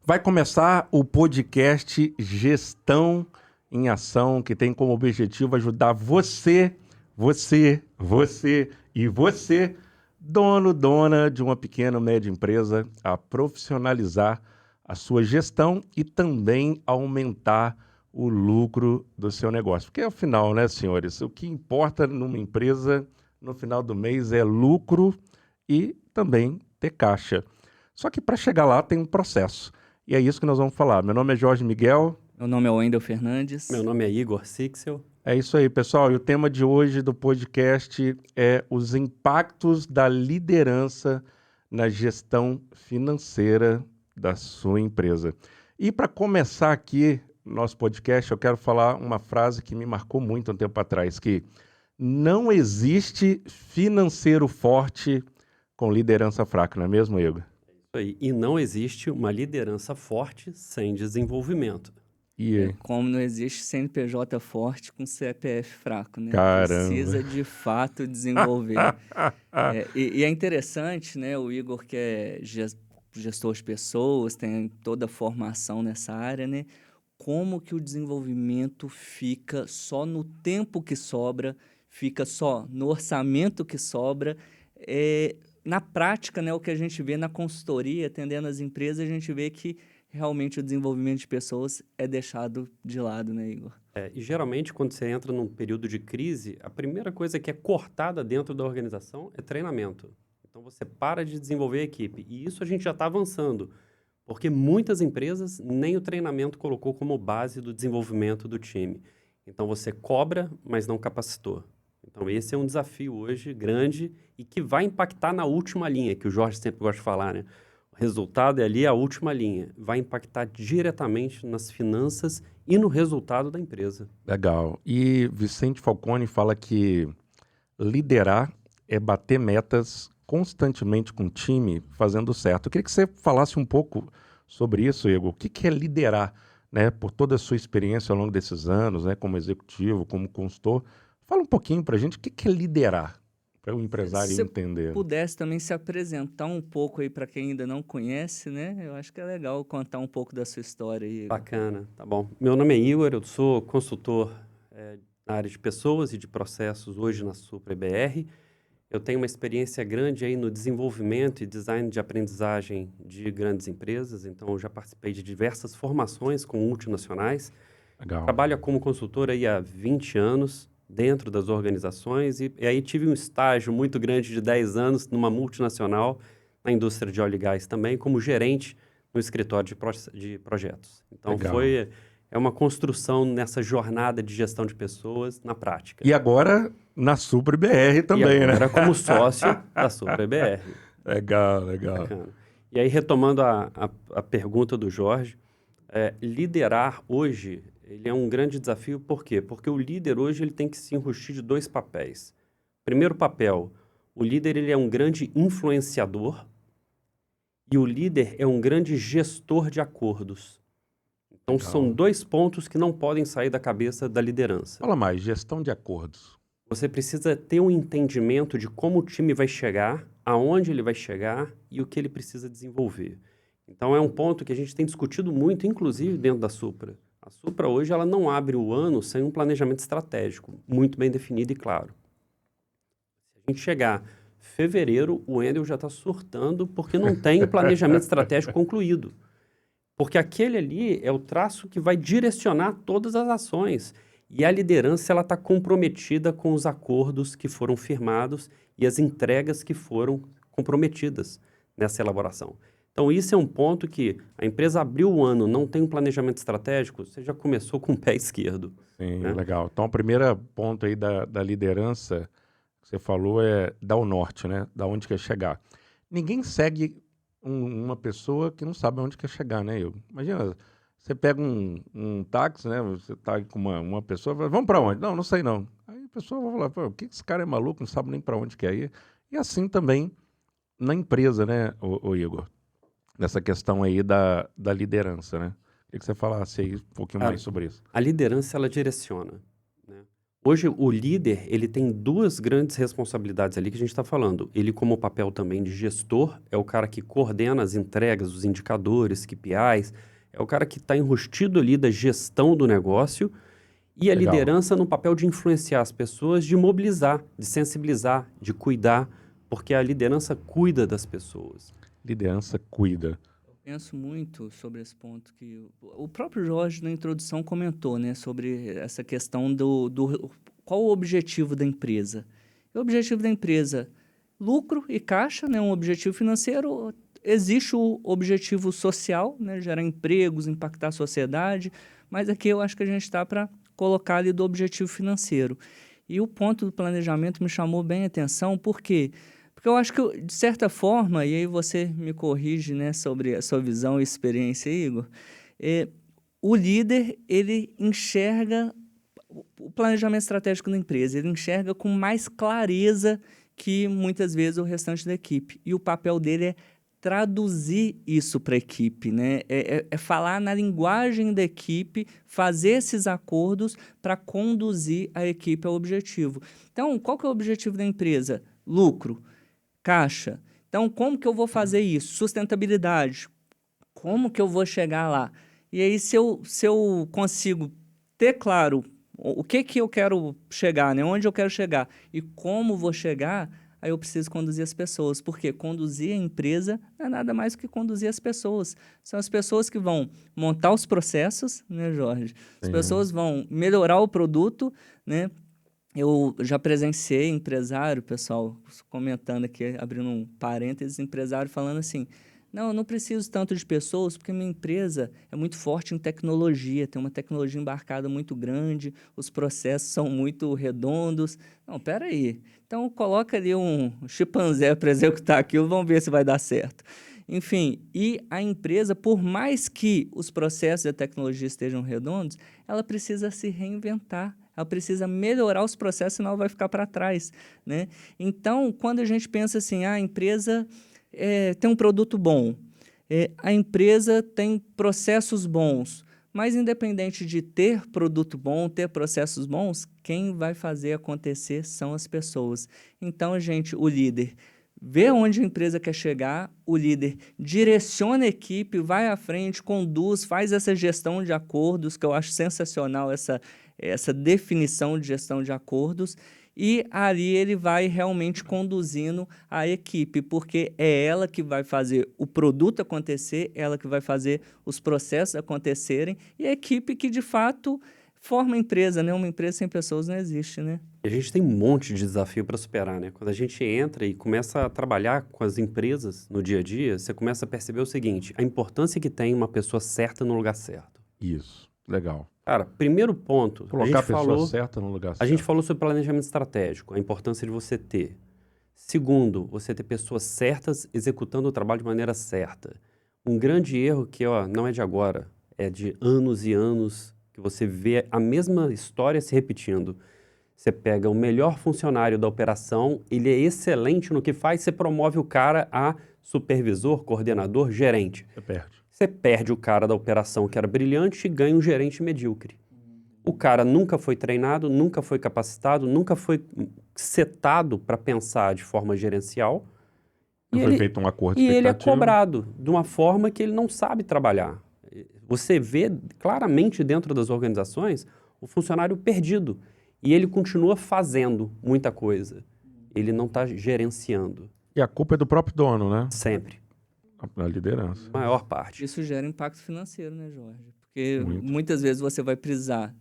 Vai começar o podcast Gestão em Ação, que tem como objetivo ajudar você, dono, dona de uma pequena ou média empresa, a profissionalizar a sua gestão e também aumentar o lucro do seu negócio. Porque, afinal, né, senhores, o que importa numa empresa no final do mês é lucro e também ter caixa. Só que para chegar lá tem um processo. E é isso que nós vamos falar. Meu nome é Jorge Miguel. Meu nome é Wendel Fernandes. Meu nome é Igor Sixel. É isso aí, pessoal. E o tema de hoje do podcast é os impactos da liderança na gestão financeira da sua empresa. E para começar aqui nosso podcast, eu quero falar uma frase que me marcou muito um tempo atrás, que não existe financeiro forte com liderança fraca, não é mesmo, Igor? E não existe uma liderança forte sem desenvolvimento. Como não existe CNPJ forte com CPF fraco, né? Caramba. Precisa de fato desenvolver. E é interessante, né? O Igor, que é gestor de pessoas, tem toda a formação nessa área, né? Como que o desenvolvimento fica só no tempo que sobra, fica só no orçamento que sobra. Na prática, né, o que a gente vê na consultoria, atendendo as empresas, a gente vê que realmente o desenvolvimento de pessoas é deixado de lado, né, Igor? E geralmente, quando você entra num período de crise, a primeira coisa que é cortada dentro da organização é treinamento. Então, você para de desenvolver a equipe. E isso a gente já está avançando, porque muitas empresas nem o treinamento colocou como base do desenvolvimento do time. Então, você cobra, mas não capacitou. Então, esse é um desafio hoje grande e que vai impactar na última linha, que o Jorge sempre gosta de falar, né? O resultado é ali a última linha. Vai impactar diretamente nas finanças e no resultado da empresa. Legal. E Vicente Falcone fala que liderar é bater metas constantemente com o time, fazendo certo. Eu queria que você falasse um pouco sobre isso, Igor. O que é liderar, né? Por toda a sua experiência ao longo desses anos, né? Como executivo, como consultor. Fala um pouquinho para a gente o que é liderar, para o empresário entender. Se pudesse também se apresentar um pouco aí para quem ainda não conhece, né? Eu acho que é legal contar um pouco da sua história aí. Bacana, tá bom. Meu nome é Igor, eu sou consultor na área de pessoas e de processos hoje na Supra EBR. Eu tenho uma experiência grande aí no desenvolvimento e design de aprendizagem de grandes empresas, então eu já participei de diversas formações com multinacionais. Legal. Trabalho como consultor aí há 20 anos, dentro das organizações, e aí tive um estágio muito grande de 10 anos numa multinacional, na indústria de óleo e gás também, como gerente no escritório de projetos. Então Legal. é uma construção nessa jornada de gestão de pessoas na prática. E agora na Supra BR também, né? Era como sócio da Supra EBR. Legal, legal. Bacana. E aí, retomando a pergunta do Jorge, liderar hoje ele é um grande desafio, por quê? Porque o líder hoje ele tem que se enrustir de dois papéis. Primeiro papel, o líder ele é um grande influenciador e o líder é um grande gestor de acordos. Então, Legal. São dois pontos que não podem sair da cabeça da liderança. Fala mais, gestão de acordos. Você precisa ter um entendimento de como o time vai chegar, aonde ele vai chegar e o que ele precisa desenvolver. Então, é um ponto que a gente tem discutido muito, inclusive dentro da Supra. A Supra hoje ela não abre o ano sem um planejamento estratégico, muito bem definido e claro. Se a gente chegar fevereiro, o Wendel já está surtando porque não tem o planejamento estratégico concluído. Porque aquele ali é o traço que vai direcionar todas as ações. E a liderança ela está comprometida com os acordos que foram firmados e as entregas que foram comprometidas nessa elaboração. Então, isso é um ponto que a empresa abriu o ano, não tem um planejamento estratégico, você já começou com o pé esquerdo. Sim, né? Legal. Então, o primeiro ponto aí da liderança que você falou é dar o norte, né? Da onde quer chegar. Ninguém segue uma pessoa que não sabe onde quer chegar, né? Imagina, você pega um táxi, né? Você tá com uma pessoa, fala, vamos para onde? Não sei não. Aí a pessoa vai falar, pô, o que esse cara é maluco, não sabe nem para onde quer ir. E assim também na empresa, né, o Igor? Nessa questão aí da liderança, né? Queria que você falasse aí um pouquinho mais sobre isso. A liderança, ela direciona. Né? Hoje, o líder, ele tem duas grandes responsabilidades ali que a gente está falando. Ele, como papel também de gestor, é o cara que coordena as entregas, os indicadores, KPIs, é o cara que está enrustido ali da gestão do negócio, e a Legal. liderança no papel de influenciar as pessoas, de mobilizar, de sensibilizar, de cuidar, porque a liderança cuida das pessoas. Liderança cuida. Penso muito sobre esse ponto que o próprio Jorge, na introdução, comentou, né, sobre essa questão qual o objetivo da empresa. O objetivo da empresa, lucro e caixa, né, um objetivo financeiro. Existe o objetivo social, né, gerar empregos, impactar a sociedade, mas aqui eu acho que a gente está para colocar ali do objetivo financeiro. E o ponto do planejamento me chamou bem a atenção, por quê? Porque eu acho que, de certa forma, e aí você me corrige, né, sobre a sua visão e experiência, Igor, o líder, ele enxerga o planejamento estratégico da empresa, ele enxerga com mais clareza que, muitas vezes, o restante da equipe. E o papel dele é traduzir isso para a equipe, né? É falar na linguagem da equipe, fazer esses acordos para conduzir a equipe ao objetivo. Então, qual que é o objetivo da empresa? Lucro. Caixa. Então, como que eu vou fazer isso? Sustentabilidade. Como que eu vou chegar lá? E aí, se eu consigo ter claro o que eu quero chegar, né? Onde eu quero chegar e como vou chegar, aí eu preciso conduzir as pessoas. Porque conduzir a empresa não é nada mais do que conduzir as pessoas. São as pessoas que vão montar os processos, né, Jorge? As pessoas vão melhorar o produto, né? Eu já presenciei empresário, pessoal, comentando aqui, abrindo um parênteses, empresário falando assim, não, eu não preciso tanto de pessoas porque minha empresa é muito forte em tecnologia, tem uma tecnologia embarcada muito grande, os processos são muito redondos. Não, peraí, então coloca ali um chimpanzé para executar aquilo, vamos ver se vai dar certo. Enfim, e a empresa, por mais que os processos e a tecnologia estejam redondos, ela precisa se reinventar. Ela precisa melhorar os processos, senão ela vai ficar para trás, né? Então, quando a gente pensa assim, a empresa tem um produto bom, a empresa tem processos bons, mas independente de ter produto bom, ter processos bons, quem vai fazer acontecer são as pessoas. Então, gente, o líder vê onde a empresa quer chegar, o líder direciona a equipe, vai à frente, conduz, faz essa gestão de acordos, que eu acho sensacional essa definição de gestão de acordos, e ali ele vai realmente conduzindo a equipe, porque é ela que vai fazer o produto acontecer, ela que vai fazer os processos acontecerem, e a equipe que, de fato, forma a empresa, né? Uma empresa sem pessoas não existe, né? A gente tem um monte de desafio para superar, né? Quando a gente entra e começa a trabalhar com as empresas no dia a dia, você começa a perceber o seguinte, a importância que tem uma pessoa certa no lugar certo. Isso, legal. Cara, primeiro ponto, Colocar a pessoa certa no lugar certo. A gente falou sobre planejamento estratégico, a importância de você ter. Segundo, você ter pessoas certas executando o trabalho de maneira certa. Um grande erro que não é de agora, é de anos e anos que você vê a mesma história se repetindo. Você pega o melhor funcionário da operação, ele é excelente no que faz, você promove o cara a supervisor, coordenador, gerente. Você perde. Você perde o cara da operação que era brilhante e ganha um gerente medíocre. O cara nunca foi treinado, nunca foi capacitado, nunca foi setado para pensar de forma gerencial. Não foi feito um acordo e ele é expectativa. cobrado de uma forma que ele não sabe trabalhar. Você vê claramente dentro das organizações o funcionário perdido. E ele continua fazendo muita coisa. Ele não está gerenciando. E a culpa é do próprio dono, né? Sempre. A liderança. Maior parte. Isso gera impacto financeiro, né, Jorge? Porque Muito. muitas vezes você vai precisar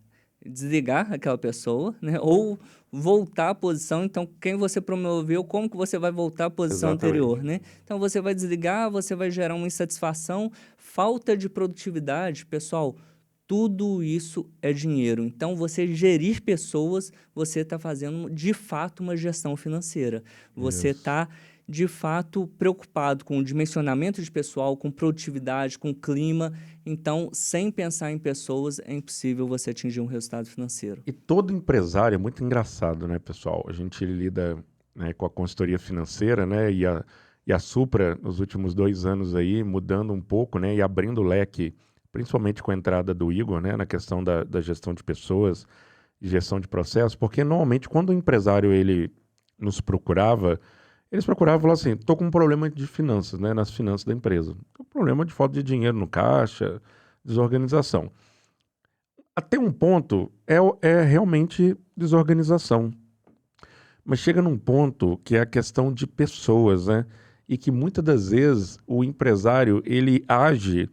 desligar aquela pessoa, né? Ou voltar à posição. Então, quem você promoveu, como que você vai voltar à posição anterior, né? Então, você vai desligar, você vai gerar uma insatisfação, falta de produtividade. Pessoal, tudo isso é dinheiro. Então, você gerir pessoas, você está fazendo, de fato, uma gestão financeira. Você está, de fato, preocupado com o dimensionamento de pessoal, com produtividade, com clima. Então, sem pensar em pessoas, é impossível você atingir um resultado financeiro. E todo empresário é muito engraçado, né, pessoal? A gente lida, né, com a consultoria financeira, né, e a Supra, nos últimos 2 anos aí, mudando um pouco, né, e abrindo o leque, principalmente com a entrada do Igor, né, na questão da gestão de pessoas gestão de processos, porque normalmente quando o empresário ele nos procurava, eles procuravam e falavam assim, estou com um problema de finanças, né, nas finanças da empresa. Um problema de falta de dinheiro no caixa, desorganização. Até um ponto é realmente desorganização. Mas chega num ponto que é a questão de pessoas, né? E que muitas das vezes o empresário ele age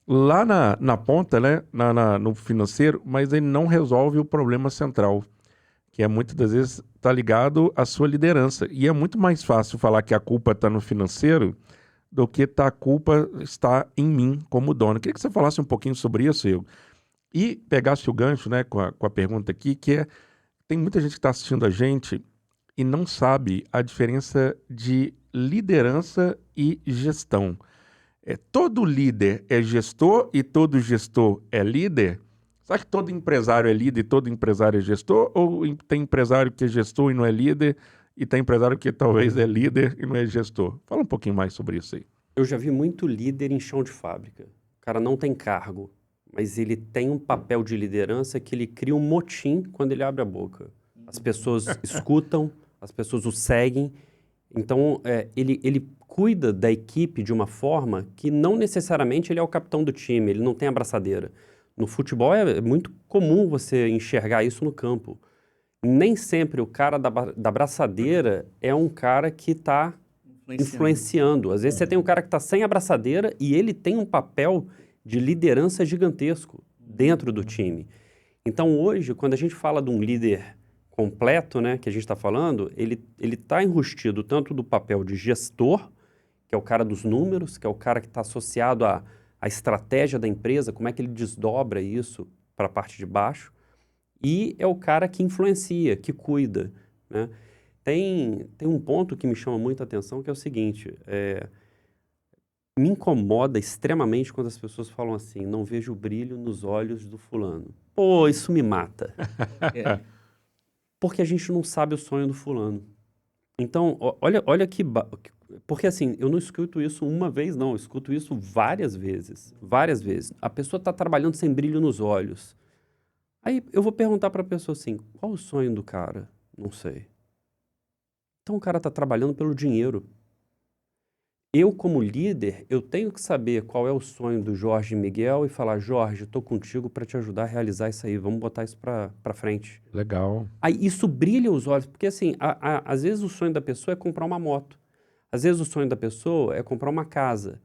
lá na ponta, né? No financeiro, mas ele não resolve o problema central, que é muitas das vezes está ligado à sua liderança. E é muito mais fácil falar que a culpa está no financeiro do que a culpa está em mim como dono. Queria que você falasse um pouquinho sobre isso, Igor. E pegasse o gancho, né, com a pergunta aqui, que é, tem muita gente que está assistindo a gente e não sabe a diferença de liderança e gestão. Todo líder é gestor e todo gestor é líder? Será que todo empresário é líder e todo empresário é gestor? Ou tem empresário que é gestor e não é líder e tem empresário que talvez é líder e não é gestor? Fala um pouquinho mais sobre isso aí. Eu já vi muito líder em chão de fábrica. O cara não tem cargo, mas ele tem um papel de liderança que ele cria um motim quando ele abre a boca. As pessoas escutam, as pessoas o seguem. Então, ele cuida da equipe de uma forma que não necessariamente ele é o capitão do time, ele não tem abraçadeira. No futebol é muito comum você enxergar isso no campo. Nem sempre o cara da abraçadeira é um cara que está influenciando. Às vezes você tem um cara que está sem abraçadeira e ele tem um papel de liderança gigantesco dentro do time. Então hoje, quando a gente fala de um líder completo, né, que a gente está falando, ele está enrustido tanto do papel de gestor, que é o cara dos números, que é o cara que está associado à estratégia da empresa, como é que ele desdobra isso para a parte de baixo, e é o cara que influencia, que cuida, né? Tem um ponto que me chama muita atenção, que é o seguinte, me incomoda extremamente quando as pessoas falam assim, não vejo o brilho nos olhos do fulano. Pô, isso me mata. Porque a gente não sabe o sonho do fulano. Então, olha que... Porque assim, eu não escuto isso uma vez, não. Eu escuto isso várias vezes. Várias vezes. A pessoa está trabalhando sem brilho nos olhos. Aí eu vou perguntar para a pessoa assim, qual o sonho do cara? Não sei. Então o cara está trabalhando pelo dinheiro. Eu, como líder, eu tenho que saber qual é o sonho do Jorge Miguel e falar, Jorge, estou contigo para te ajudar a realizar isso aí, vamos botar isso para frente. Legal. Aí isso brilha os olhos, porque assim, às vezes o sonho da pessoa é comprar uma moto, às vezes o sonho da pessoa é comprar uma casa.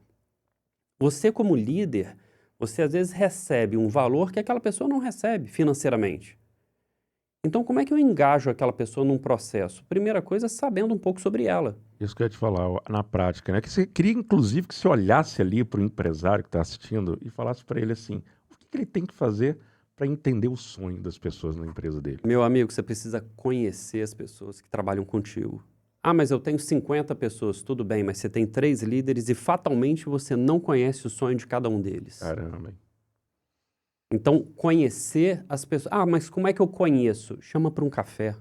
Você, como líder, você às vezes recebe um valor que aquela pessoa não recebe financeiramente. Então, como é que eu engajo aquela pessoa num processo? Primeira coisa, sabendo um pouco sobre ela. Isso que eu ia te falar, na prática, né? Que você queria, inclusive, que você olhasse ali para o empresário que está assistindo e falasse para ele assim, o que ele tem que fazer para entender o sonho das pessoas na empresa dele. Meu amigo, você precisa conhecer as pessoas que trabalham contigo. Ah, mas eu tenho 50 pessoas, tudo bem, mas você tem 3 líderes e fatalmente você não conhece o sonho de cada um deles. Caramba, hein? Então, conhecer as pessoas... Ah, mas como é que eu conheço? Chama para um café.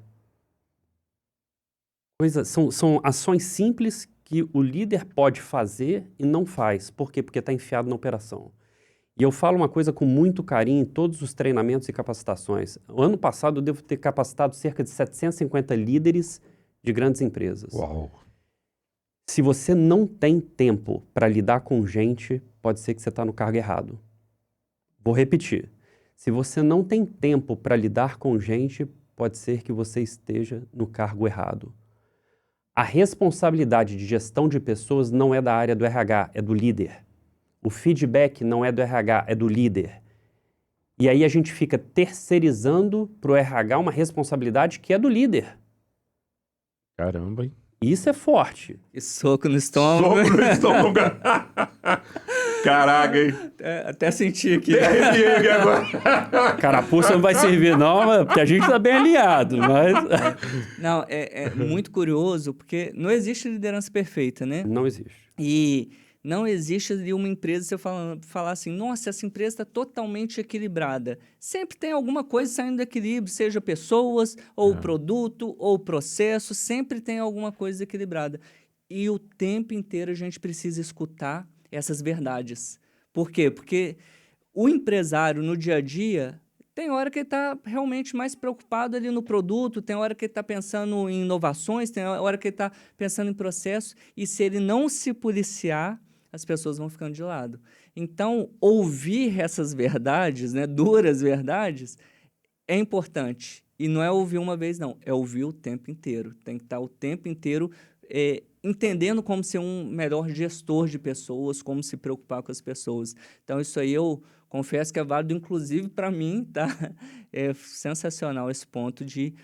São ações simples que o líder pode fazer e não faz. Por quê? Porque está enfiado na operação. E eu falo uma coisa com muito carinho em todos os treinamentos e capacitações. O ano passado eu devo ter capacitado cerca de 750 líderes de grandes empresas. Uau! Se você não tem tempo para lidar com gente, pode ser que você está no cargo errado. Vou repetir. Se você não tem tempo para lidar com gente, pode ser que você esteja no cargo errado. A responsabilidade de gestão de pessoas não é da área do RH, é do líder. O feedback não é do RH, é do líder. E aí a gente fica terceirizando para o RH uma responsabilidade que é do líder. Caramba, hein? Isso é forte. E soco no estômago. Soco no estômago. Caraca, hein? Até senti aqui. Arrepiei aqui agora. Carapuça não vai servir não, porque a gente está bem alinhado, mas... Não, é muito curioso, porque não existe liderança perfeita, né? Não existe. E não existe ali uma empresa, você falar assim, nossa, essa empresa está totalmente equilibrada. Sempre tem alguma coisa saindo do equilíbrio, seja pessoas, ou produto, ou processo, sempre tem alguma coisa equilibrada. E o tempo inteiro a gente precisa escutar essas verdades. Por quê? Porque o empresário, no dia a dia, Tem hora que ele está realmente mais preocupado ali no produto, tem hora que ele está pensando em inovações, tem hora que ele está pensando em processo, e se ele não se policiar, as pessoas vão ficando de lado. Então, ouvir essas verdades, né, duras verdades, é importante. E não é ouvir uma vez, não. É ouvir o tempo inteiro. Tem que estar o tempo inteiro entendendo como ser um melhor gestor de pessoas, como se preocupar com as pessoas. Então, isso aí eu confesso que é válido, inclusive, para mim, tá? É sensacional esse ponto de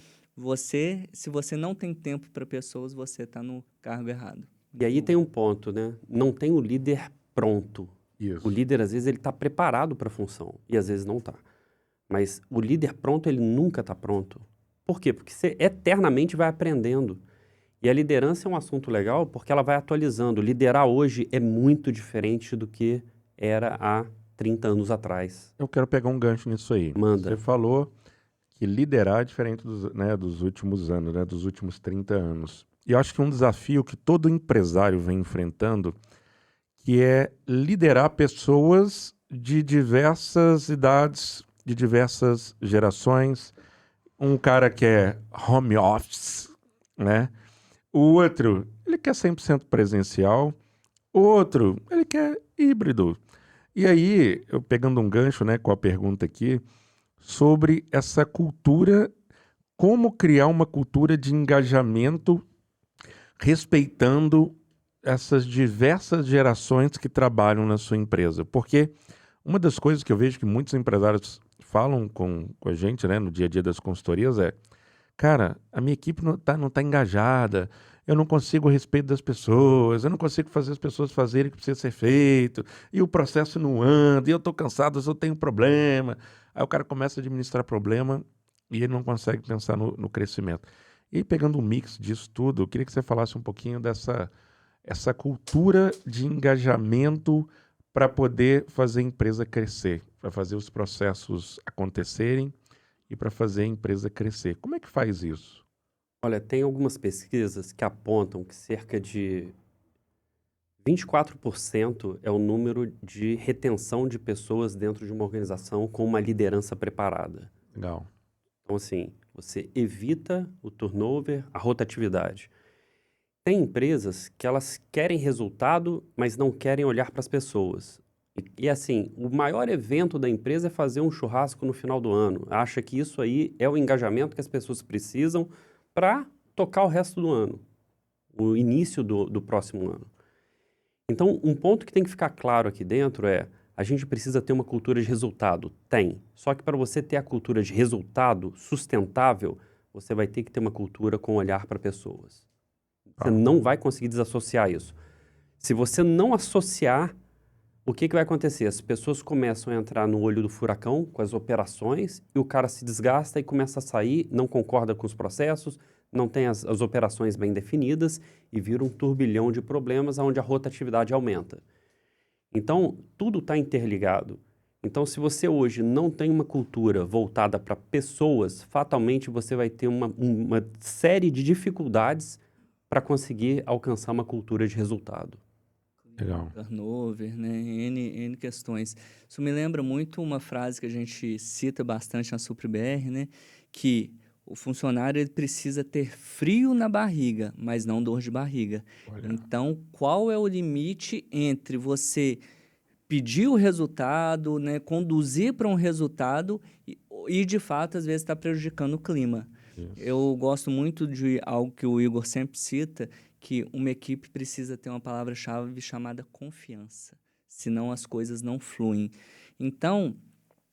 se você não tem tempo para pessoas, você está no cargo errado. E aí tem um ponto, né? Não tem o líder pronto. Isso. O líder, às vezes, ele está preparado para a função e às vezes não está. Mas o líder pronto, ele nunca está pronto. Por quê? Porque você eternamente vai aprendendo. E a liderança é um assunto legal porque ela vai atualizando. Liderar hoje é muito diferente do que era há 30 anos atrás. Eu quero pegar um gancho nisso aí. Manda. Você falou que liderar é diferente dos últimos anos, né, dos últimos 30 anos. E eu acho que um desafio que todo empresário vem enfrentando, que é liderar pessoas de diversas idades, de diversas gerações. Um cara que é home office, né? O outro, ele quer 100% presencial. O outro, ele quer híbrido. E aí, eu pegando um gancho, né, com a pergunta aqui, sobre essa cultura, como criar uma cultura de engajamento respeitando essas diversas gerações que trabalham na sua empresa. Porque uma das coisas que eu vejo que muitos empresários falam com a gente, né, no dia a dia das consultorias é: cara, a minha equipe não tá engajada, eu não consigo o respeito das pessoas, eu não consigo fazer as pessoas fazerem o que precisa ser feito, e o processo não anda, e eu estou cansado, eu tenho problema. Aí o cara começa a administrar problema e ele não consegue pensar no crescimento. E aí, pegando um mix disso tudo, eu queria que você falasse um pouquinho essa cultura de engajamento para poder fazer a empresa crescer, para fazer os processos acontecerem e para fazer a empresa crescer. Como é que faz isso? Olha, tem algumas pesquisas que apontam que cerca de 24% é o número de retenção de pessoas dentro de uma organização com uma liderança preparada. Legal. Então, assim, você evita o turnover, a rotatividade. Tem empresas que elas querem resultado, mas não querem olhar para as pessoas. E assim, o maior evento da empresa é fazer um churrasco no final do ano. Acha que isso aí é o engajamento que as pessoas precisam para tocar o resto do ano, o início do próximo ano. Então, um ponto que tem que ficar claro aqui dentro é: a gente precisa ter uma cultura de resultado. Tem. Só que para você ter a cultura de resultado sustentável, você vai ter que ter uma cultura com olhar para pessoas. Você não vai conseguir desassociar isso. Se você não associar, o que vai acontecer? As pessoas começam a entrar no olho do furacão com as operações e o cara se desgasta e começa a sair, não concorda com os processos, não tem as operações bem definidas e vira um turbilhão de problemas onde a rotatividade aumenta. Então, tudo está interligado. Então, se você hoje não tem uma cultura voltada para pessoas, fatalmente você vai ter uma série de dificuldades para conseguir alcançar uma cultura de resultado. Legal. Turnover, né? N questões. Isso me lembra muito uma frase que a gente cita bastante na SupriBR, né? Que o funcionário ele precisa ter frio na barriga, mas não dor de barriga. Olha. Então, qual é o limite entre você pedir o resultado, né? Conduzir para um resultado e de fato, às vezes, está prejudicando o clima. Isso. Eu gosto muito de algo que o Igor sempre cita, que uma equipe precisa ter uma palavra-chave chamada confiança, senão as coisas não fluem. Então,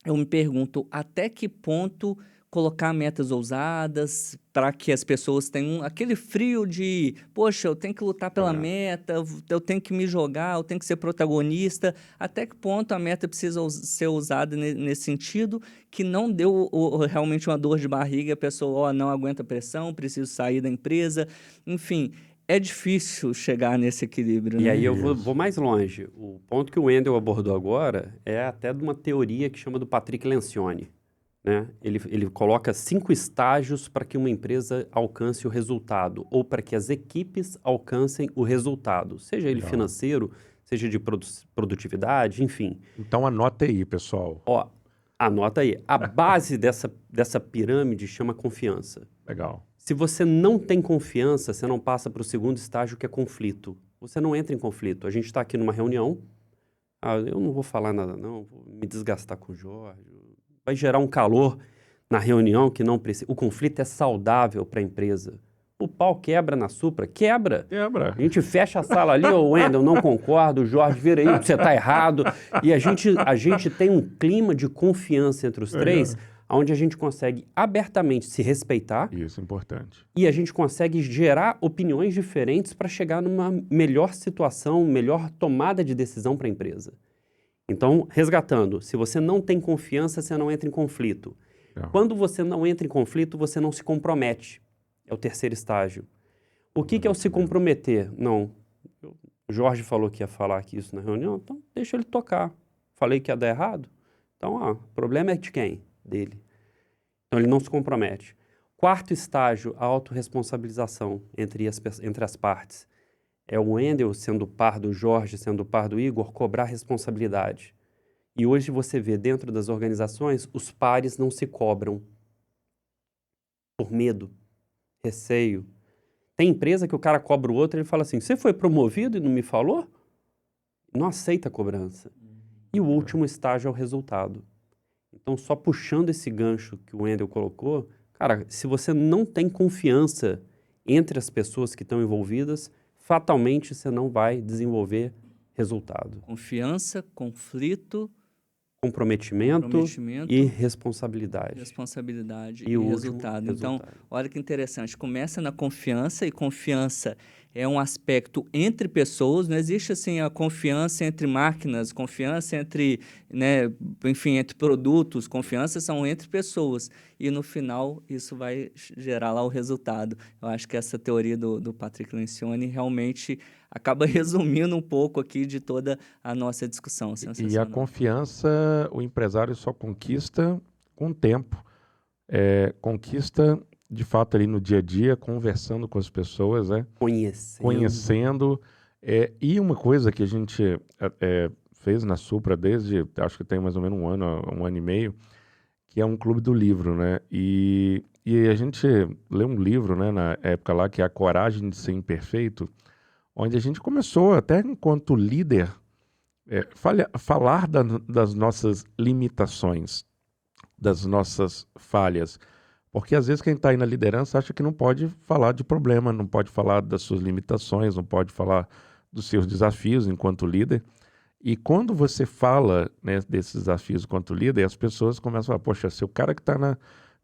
eu me pergunto até que ponto colocar metas ousadas para que as pessoas tenham aquele frio de, poxa, eu tenho que lutar pela meta, eu tenho que me jogar, eu tenho que ser protagonista. Até que ponto a meta precisa ser usada nesse sentido, que não deu realmente uma dor de barriga, a pessoa não aguenta a pressão, preciso sair da empresa. Enfim, é difícil chegar nesse equilíbrio. E né? aí eu vou mais longe. O ponto que o Wendel abordou agora é até de uma teoria que chama do Patrick Lencioni. Né? Ele coloca 5 estágios para que uma empresa alcance o resultado, ou para que as equipes alcancem o resultado, seja ele financeiro, seja de produtividade, enfim. Então anota aí, pessoal. Ó, Anota aí. A base dessa pirâmide chama confiança. Legal. Se você não tem confiança, você não passa para o segundo estágio, que é conflito. Você não entra em conflito. A gente está aqui numa reunião. Eu não vou falar nada, não. Vou me desgastar com o Jorge. Vai gerar um calor na reunião que não precisa. O conflito é saudável para a empresa. O pau quebra na Supra? Quebra. Quebra. A gente fecha a sala ali, ô Wendel, não concordo, o Jorge, vira aí, você está errado. E a gente tem um clima de confiança entre os três, onde a gente consegue abertamente se respeitar. Isso é importante. E a gente consegue gerar opiniões diferentes para chegar numa melhor situação, melhor tomada de decisão para a empresa. Então, resgatando, se você não tem confiança, você não entra em conflito. Não. Quando você não entra em conflito, você não se compromete. É o terceiro estágio. O que é o se comprometer? Não. O Jorge falou que ia falar aqui isso na reunião, então deixa ele tocar. Falei que ia dar errado? Então, o problema é de quem? Dele. Então, ele não se compromete. Quarto estágio, a autorresponsabilização entre as partes. É o Wendel sendo par do Jorge, sendo par do Igor, cobrar responsabilidade. E hoje você vê dentro das organizações, os pares não se cobram por medo, receio. Tem empresa que o cara cobra o outro e ele fala assim, você foi promovido e não me falou? Não aceita a cobrança. E o último estágio é o resultado. Então, só puxando esse gancho que o Wendel colocou, cara, se você não tem confiança entre as pessoas que estão envolvidas, fatalmente você não vai desenvolver resultado. Confiança, conflito, Comprometimento e responsabilidade. E o resultado. último, Então, resultado. olha que interessante. Começa na confiança, e confiança é um aspecto entre pessoas. Não existe assim a confiança entre máquinas, confiança entre, né, enfim, entre produtos. Confiança são entre pessoas. E no final, isso vai gerar lá o resultado. Eu acho que essa teoria do Patrick Lencioni realmente acaba resumindo um pouco aqui de toda a nossa discussão. E a confiança, o empresário só conquista com o tempo. Conquista, de fato, ali no dia a dia, conversando com as pessoas, né? Conhecendo. E uma coisa que a gente fez na Supra desde, acho que tem mais ou menos um ano e meio, que é um clube do livro, né? E a gente lê um livro, né, na época lá, que é A Coragem de Ser Imperfeito, onde a gente começou, até enquanto líder, falar das nossas limitações, das nossas falhas. Porque às vezes quem está aí na liderança acha que não pode falar de problema, não pode falar das suas limitações, não pode falar dos seus desafios enquanto líder. E quando você fala, né, desses desafios enquanto líder, as pessoas começam a falar, poxa, se o cara que está na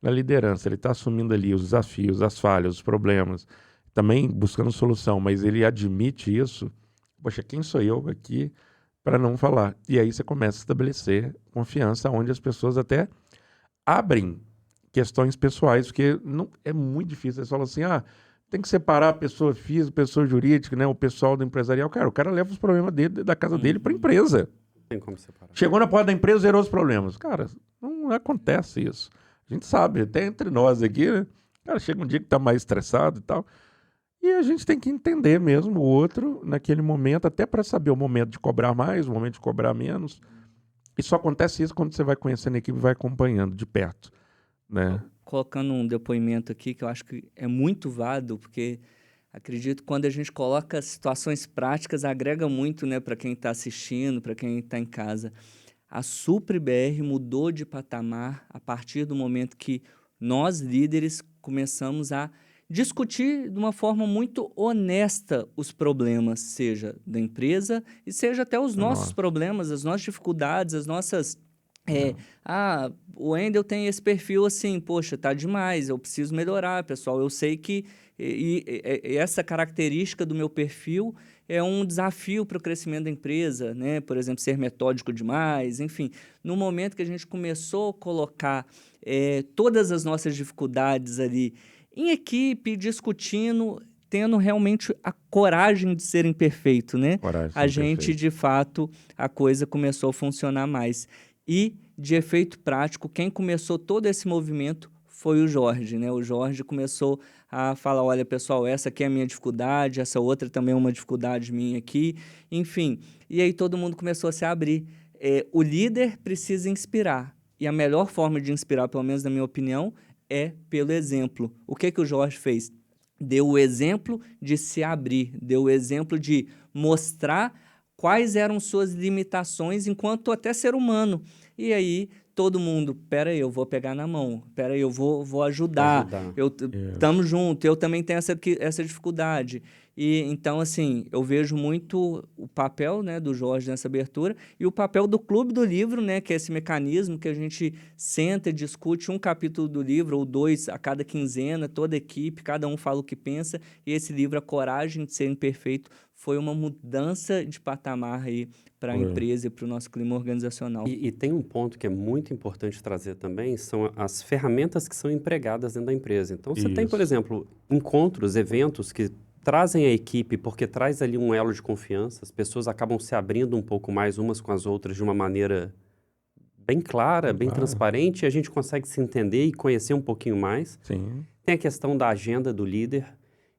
liderança, ele está assumindo ali os desafios, as falhas, os problemas, também buscando solução, mas ele admite isso, poxa, quem sou eu aqui para não falar? E aí você começa a estabelecer confiança, onde as pessoas até abrem questões pessoais, porque não, é muito difícil. Eles falam assim, tem que separar a pessoa física, pessoa jurídica, né, o pessoal do empresarial. Cara, o cara leva os problemas dele, da casa dele para a empresa. Não tem como separar. Chegou na porta da empresa, zerou os problemas. Cara, não acontece isso. A gente sabe, até entre nós aqui, né? Cara, chega um dia que tá mais estressado e tal. E a gente tem que entender mesmo o outro naquele momento, até para saber o momento de cobrar mais, o momento de cobrar menos. E só acontece isso quando você vai conhecendo a equipe e vai acompanhando de perto, né? Colocando um depoimento aqui que eu acho que é muito válido, porque acredito que quando a gente coloca situações práticas, agrega muito, né, para quem está assistindo, para quem está em casa. A Supra BR mudou de patamar a partir do momento que nós, líderes, começamos a discutir de uma forma muito honesta os problemas, seja da empresa e seja até os nossos problemas, as nossas dificuldades, as nossas... o Wendel tem esse perfil assim, poxa, tá demais, eu preciso melhorar, pessoal. Eu sei que essa característica do meu perfil é um desafio para o crescimento da empresa, né? Por exemplo, ser metódico demais, enfim. No momento que a gente começou a colocar todas as nossas dificuldades ali em equipe, discutindo, tendo realmente a coragem de ser imperfeito, né? A gente, de fato, a coisa começou a funcionar mais. E, de efeito prático, quem começou todo esse movimento foi o Jorge, né? O Jorge começou a falar, olha, pessoal, essa aqui é a minha dificuldade, essa outra também é uma dificuldade minha aqui, enfim. E aí todo mundo começou a se abrir. O líder precisa inspirar, E a melhor forma de inspirar, pelo menos na minha opinião, é pelo exemplo. O que o Jorge fez? Deu o exemplo de se abrir, deu o exemplo de mostrar quais eram suas limitações enquanto até ser humano. E aí, todo mundo, pera aí, eu vou pegar na mão, pera aí, eu vou ajudar, tamo junto, eu também tenho essa dificuldade. E então, assim, eu vejo muito o papel, né, do Jorge nessa abertura e o papel do Clube do Livro, né, que é esse mecanismo que a gente senta e discute um capítulo do livro ou 2 a cada quinzena, toda a equipe, cada um fala o que pensa, e esse livro, A Coragem de Ser Imperfeito, foi uma mudança de patamar aí para a empresa e para o nosso clima organizacional. E tem um ponto que é muito importante trazer também, são as ferramentas que são empregadas dentro da empresa. Então, você tem, por exemplo, encontros, eventos que trazem a equipe, porque traz ali um elo de confiança, as pessoas acabam se abrindo um pouco mais umas com as outras de uma maneira bem clara, bem transparente, e a gente consegue se entender e conhecer um pouquinho mais. Sim. Tem a questão da agenda do líder.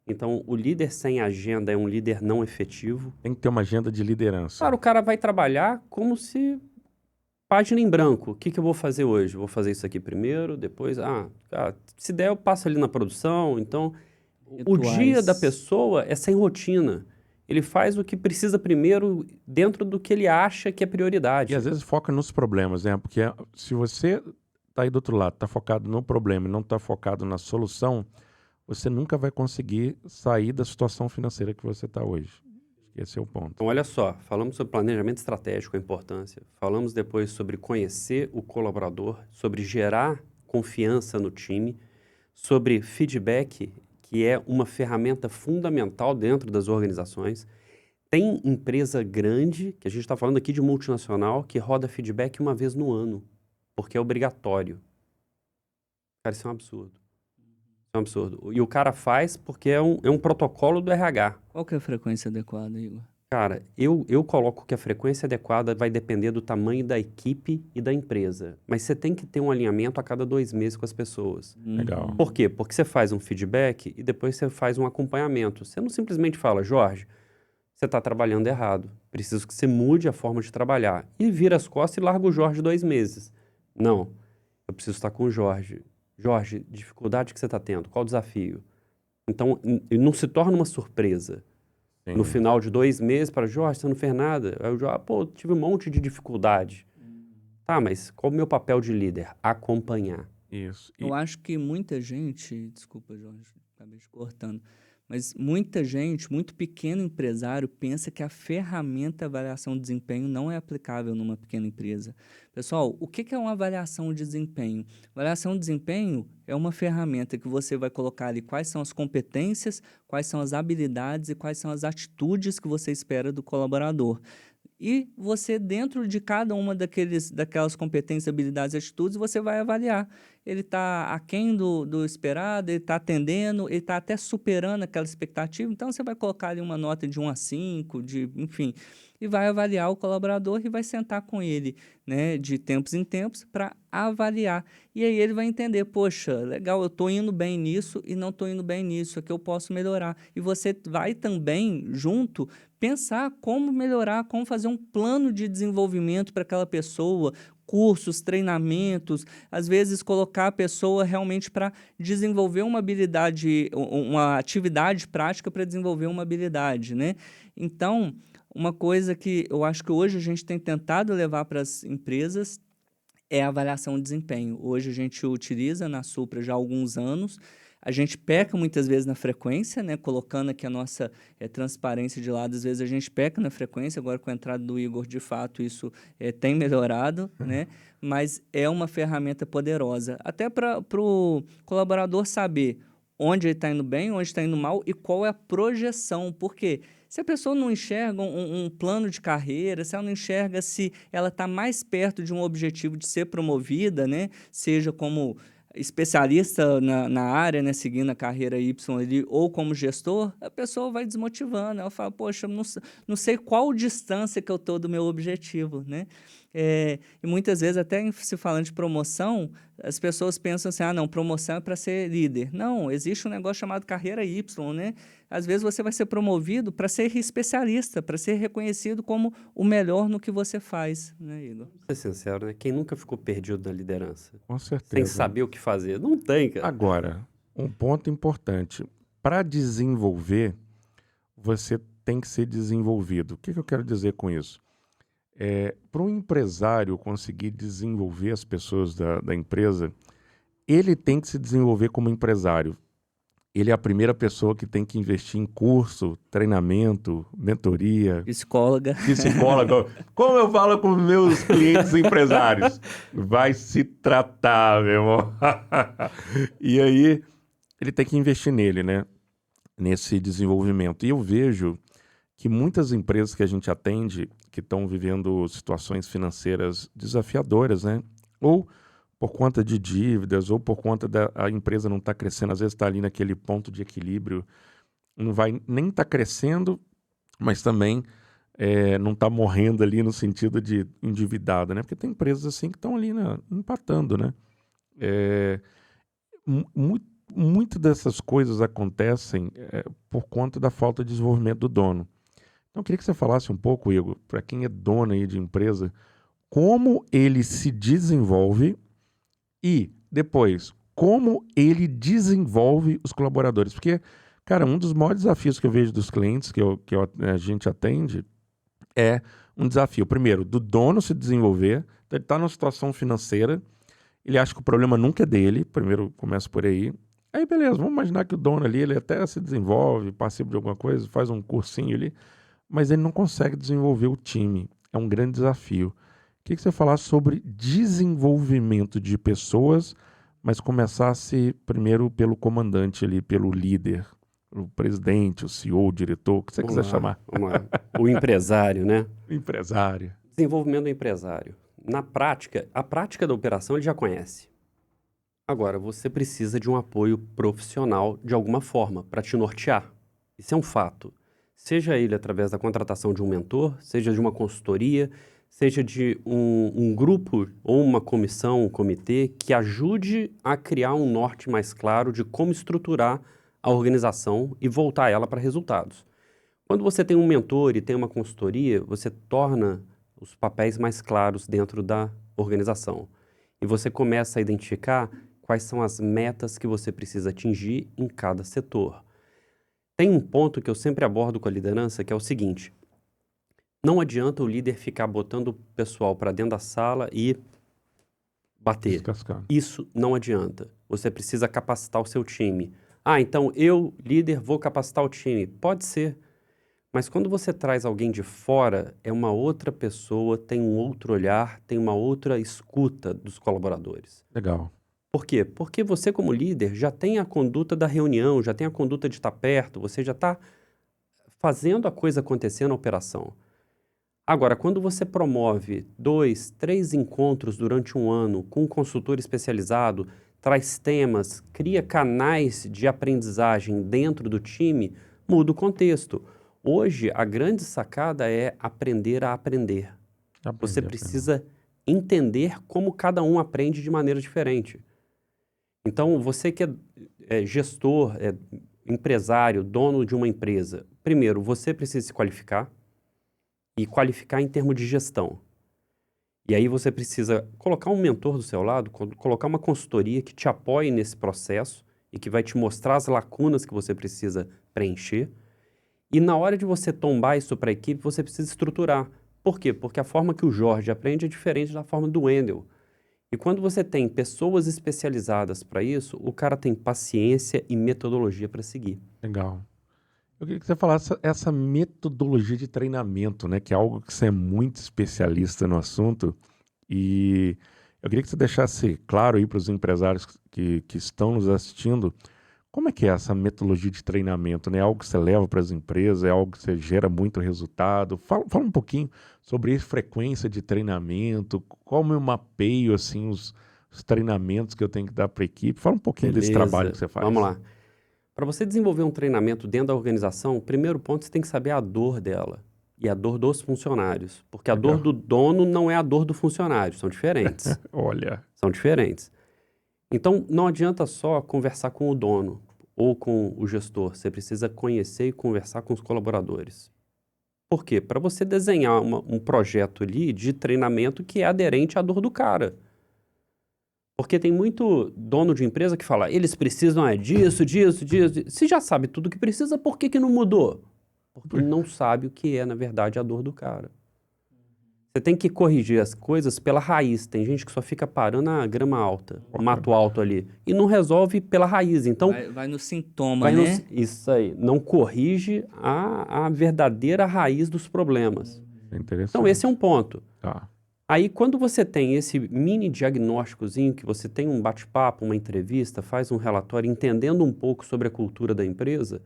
Então, o líder sem agenda é um líder não efetivo. Tem que ter uma agenda de liderança. Claro, o cara vai trabalhar como se... Página em branco. O que eu vou fazer hoje? Vou fazer isso aqui primeiro, depois... se der, eu passo ali na produção. Então, o dia da pessoa é sem rotina. Ele faz o que precisa primeiro dentro do que ele acha que é prioridade. E às vezes foca nos problemas, né? Porque se você tá aí do outro lado, tá focado no problema e não tá focado na solução, você nunca vai conseguir sair da situação financeira que você está hoje. Esse é o ponto. Então, olha só, falamos sobre planejamento estratégico, a importância. Falamos depois sobre conhecer o colaborador, sobre gerar confiança no time, sobre feedback, que é uma ferramenta fundamental dentro das organizações. Tem empresa grande, que a gente está falando aqui de multinacional, que roda feedback uma vez no ano, porque é obrigatório. Cara, isso é um absurdo. É um absurdo. E o cara faz porque é um protocolo do RH. Qual que é a frequência adequada, Igor? Cara, eu coloco que a frequência adequada vai depender do tamanho da equipe e da empresa. Mas você tem que ter um alinhamento a cada 2 meses com as pessoas. Legal. Por quê? Porque você faz um feedback e depois você faz um acompanhamento. Você não simplesmente fala, Jorge, você está trabalhando errado. Preciso que você mude a forma de trabalhar. E vira as costas e larga o Jorge 2 meses. Não. Eu preciso estar com o Jorge. Jorge, dificuldade que você está tendo? Qual o desafio? Então, não se torna uma surpresa. Sim. No final de 2 meses, para Jorge, você não fez nada. Aí o Jorge, tive um monte de dificuldade. Tá, mas qual o meu papel de líder? Acompanhar. Isso. Eu acho que muita gente, desculpa, Jorge, acabei te cortando, mas muita gente, muito pequeno empresário, pensa que a ferramenta avaliação de desempenho não é aplicável numa pequena empresa. Pessoal, o que é uma avaliação de desempenho? Avaliação de desempenho é uma ferramenta que você vai colocar ali quais são as competências, quais são as habilidades e quais são as atitudes que você espera do colaborador. E você, dentro de cada uma daquelas competências, habilidades e atitudes, você vai avaliar. Ele está aquém do esperado, ele está atendendo, ele está até superando aquela expectativa. Então, você vai colocar ali uma nota de 1 a 5, enfim, e vai avaliar o colaborador e vai sentar com ele, né, de tempos em tempos para avaliar. E aí ele vai entender, poxa, legal, eu estou indo bem nisso e não estou indo bem nisso, aqui eu posso melhorar. E você vai também, junto, pensar como melhorar, como fazer um plano de desenvolvimento para aquela pessoa, cursos, treinamentos, às vezes colocar a pessoa realmente para desenvolver uma habilidade, uma atividade prática para desenvolver uma habilidade, né? Então, uma coisa que eu acho que hoje a gente tem tentado levar para as empresas é a avaliação de desempenho. Hoje a gente utiliza na Supra já há alguns anos. A gente peca muitas vezes na frequência, né? Colocando aqui a nossa transparência de lado, às vezes a gente peca na frequência, agora com a entrada do Igor, de fato, isso tem melhorado, né? Mas é uma ferramenta poderosa, até para o colaborador saber onde ele está indo bem, onde está indo mal e qual é a projeção, porque se a pessoa não enxerga um plano de carreira, se ela não enxerga se ela está mais perto de um objetivo de ser promovida, né? Seja como especialista na área, né, seguindo a carreira Y ali, ou como gestor, a pessoa vai desmotivando. Ela fala, poxa, não sei qual distância que eu estou do meu objetivo, né? E muitas vezes, até se falando de promoção, as pessoas pensam assim, não, promoção é para ser líder. Não, existe um negócio chamado carreira Y, né? Às vezes você vai ser promovido para ser especialista, para ser reconhecido como o melhor no que você faz, né, Igor? Vou ser sincero, né? Quem nunca ficou perdido na liderança? Com Sem certeza. saber o que fazer? Não tem, cara. Agora, um ponto importante. Para desenvolver, você tem que ser desenvolvido. O que eu quero dizer com isso? Para um empresário conseguir desenvolver as pessoas da empresa, ele tem que se desenvolver como empresário. Ele é a primeira pessoa que tem que investir em curso, treinamento, mentoria, Psicóloga. psicólogo. Como eu falo com meus clientes empresários? Vai se tratar, meu irmão. E aí, ele tem que investir nele, né? Nesse desenvolvimento. E eu vejo que muitas empresas que a gente atende, que estão vivendo situações financeiras desafiadoras, né? Ou por conta de dívidas, ou por conta da a empresa não estar crescendo, às vezes está ali naquele ponto de equilíbrio, não vai nem estar crescendo, mas também não está morrendo ali no sentido de endividada, né? Porque tem empresas assim que estão ali, né, empatando, né? Muitas dessas coisas acontecem por conta da falta de desenvolvimento do dono. Então, eu queria que você falasse um pouco, Igor, para quem é dono aí de empresa, como ele se desenvolve e, depois, como ele desenvolve os colaboradores. Porque, cara, um dos maiores desafios que eu vejo dos clientes que a gente atende é um desafio, primeiro, do dono se desenvolver. Então, ele está numa situação financeira, ele acha que o problema nunca é dele, primeiro começa por aí. Aí, beleza, vamos imaginar que o dono ali, ele até se desenvolve, participa de alguma coisa, faz um cursinho ali, mas ele não consegue desenvolver o time. É um grande desafio. Queria que você falasse sobre desenvolvimento de pessoas, mas começasse primeiro pelo comandante ali, pelo líder, o presidente, o CEO, o diretor, o que você quiser chamar. Vamos lá. O empresário, né? O empresário. Desenvolvimento do empresário. Na prática, a prática da operação ele já conhece. Agora, você precisa de um apoio profissional de alguma forma para te nortear. Isso é um fato. Seja ele através da contratação de um mentor, seja de uma consultoria, seja de um grupo ou uma comissão, um comitê que ajude a criar um norte mais claro de como estruturar a organização e voltar ela para resultados. Quando você tem um mentor e tem uma consultoria, você torna os papéis mais claros dentro da organização. E você começa a identificar quais são as metas que você precisa atingir em cada setor. Tem um ponto que eu sempre abordo com a liderança, que é o seguinte: não adianta o líder ficar botando o pessoal para dentro da sala e bater. Descascar. Isso não adianta. Você precisa capacitar o seu time. Ah, então eu, líder, vou capacitar o time. Pode ser. Mas quando você traz alguém de fora, é uma outra pessoa, tem um outro olhar, tem uma outra escuta dos colaboradores. Legal. Por quê? Porque você, como líder, já tem a conduta da reunião, já tem a conduta de estar perto, você já está fazendo a coisa acontecer na operação. Agora, quando você promove 2, 3 encontros durante um ano com um consultor especializado, traz temas, cria canais de aprendizagem dentro do time, muda o contexto. Hoje, a grande sacada é aprender a aprender. Você precisa entender como cada um aprende de maneira diferente. Então, você que é gestor, empresário, dono de uma empresa, primeiro, você precisa se qualificar e qualificar em termos de gestão. E aí você precisa colocar um mentor do seu lado, colocar uma consultoria que te apoie nesse processo e que vai te mostrar as lacunas que você precisa preencher. E na hora de você tombar isso para a equipe, você precisa estruturar. Por quê? Porque a forma que o Jorge aprende é diferente da forma do Wendel. E quando você tem pessoas especializadas para isso, o cara tem paciência e metodologia para seguir. Legal. Eu queria que você falasse essa metodologia de treinamento, né? Que é algo que você é muito especialista no assunto. E eu queria que você deixasse claro aí para os empresários que estão nos assistindo, como é que é essa metodologia de treinamento, né? É algo que você leva para as empresas, é algo que você gera muito resultado. Fala um pouquinho sobre a frequência de treinamento, como eu mapeio assim, os treinamentos que eu tenho que dar para a equipe. Fala um pouquinho desse trabalho que você faz. Vamos lá. Para você desenvolver um treinamento dentro da organização, o primeiro ponto você tem que saber a dor dela e a dor dos funcionários. Porque a dor do dono não é a dor do funcionário, são diferentes. Olha. São diferentes. Então, não adianta só conversar com o dono. ou com o gestor, você precisa conhecer e conversar com os colaboradores. Por quê? Para você desenhar um projeto ali de treinamento que é aderente à dor do cara. Porque tem muito dono de empresa que fala, eles precisam disso. Se já sabe tudo o que precisa, por que não mudou? Porque não sabe o que é, na verdade, a dor do cara. Você tem que corrigir as coisas pela raiz. Tem gente que só fica parando a grama alta, o mato alto ali, e não resolve pela raiz. Então, vai no sintoma, né? Isso aí. Não corrige a verdadeira raiz dos problemas. É interessante. Então, esse é um ponto. Tá. Aí, quando você tem esse mini diagnósticozinho, que você tem um bate-papo, uma entrevista, faz um relatório entendendo um pouco sobre a cultura da empresa,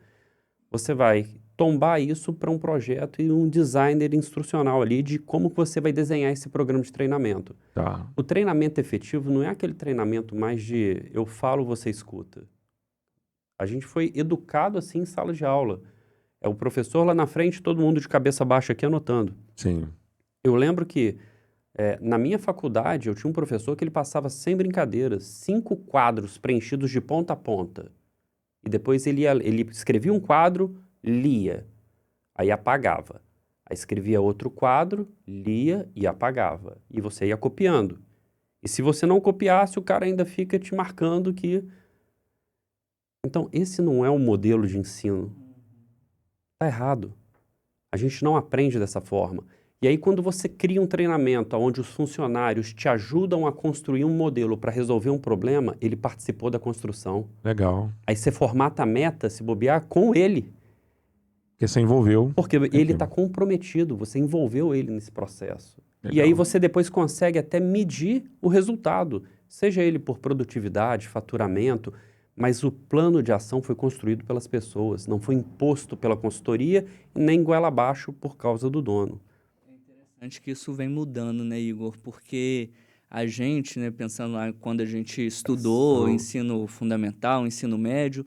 você vai tombar isso para um projeto e um designer instrucional ali de como você vai desenhar esse programa de treinamento. Tá. O treinamento efetivo não é aquele treinamento mais de eu falo, você escuta. A gente foi educado assim em sala de aula. É o professor lá na frente, todo mundo de cabeça baixa aqui anotando. Sim. Eu lembro que na minha faculdade eu tinha um professor que ele passava sem brincadeiras, 5 quadros preenchidos de ponta a ponta. E depois ele escrevia um quadro, lia, aí apagava. Aí escrevia outro quadro, lia e apagava. E você ia copiando. E se você não copiasse, o cara ainda fica te marcando que... Então, esse não é o modelo de ensino. Está errado. A gente não aprende dessa forma. E aí, quando você cria um treinamento onde os funcionários te ajudam a construir um modelo para resolver um problema, ele participou da construção. Legal. Aí você formata a meta, se bobear, com ele. Porque você envolveu. Porque ele está comprometido, você envolveu ele nesse processo. Legal. E aí você depois consegue até medir o resultado, seja ele por produtividade, faturamento, mas o plano de ação foi construído pelas pessoas, não foi imposto pela consultoria e nem goela abaixo por causa do dono. Interessante que isso vem mudando, né, Igor? Porque a gente, né, pensando lá quando a gente estudou ensino fundamental, ensino médio,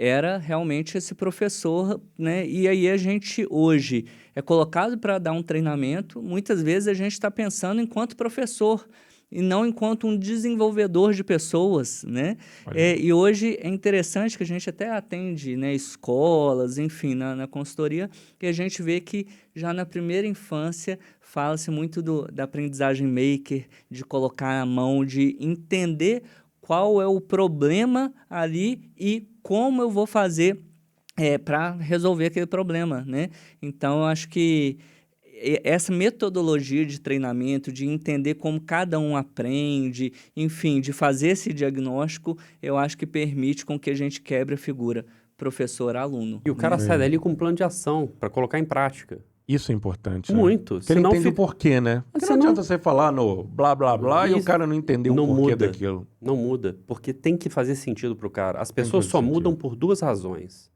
era realmente esse professor, né? E aí a gente hoje é colocado para dar um treinamento, muitas vezes a gente está pensando enquanto professor e não enquanto um desenvolvedor de pessoas, né? E hoje é interessante que a gente até atende, né, escolas, enfim, na consultoria, e a gente vê que já na primeira infância fala-se muito da aprendizagem maker, de colocar a mão, de entender qual é o problema ali e como eu vou fazer para resolver aquele problema, né? Então, eu acho que essa metodologia de treinamento, de entender como cada um aprende, enfim, de fazer esse diagnóstico, eu acho que permite com que a gente quebre a figura professor-aluno. E o cara sai dali com um plano de ação para colocar em prática. Isso é importante. Muito. Porque ele entende o porquê, né? Porque não adianta você falar no blá, blá, blá e o cara não entender o porquê daquilo. Não muda, porque tem que fazer sentido para o cara. As pessoas só mudam por 2 razões.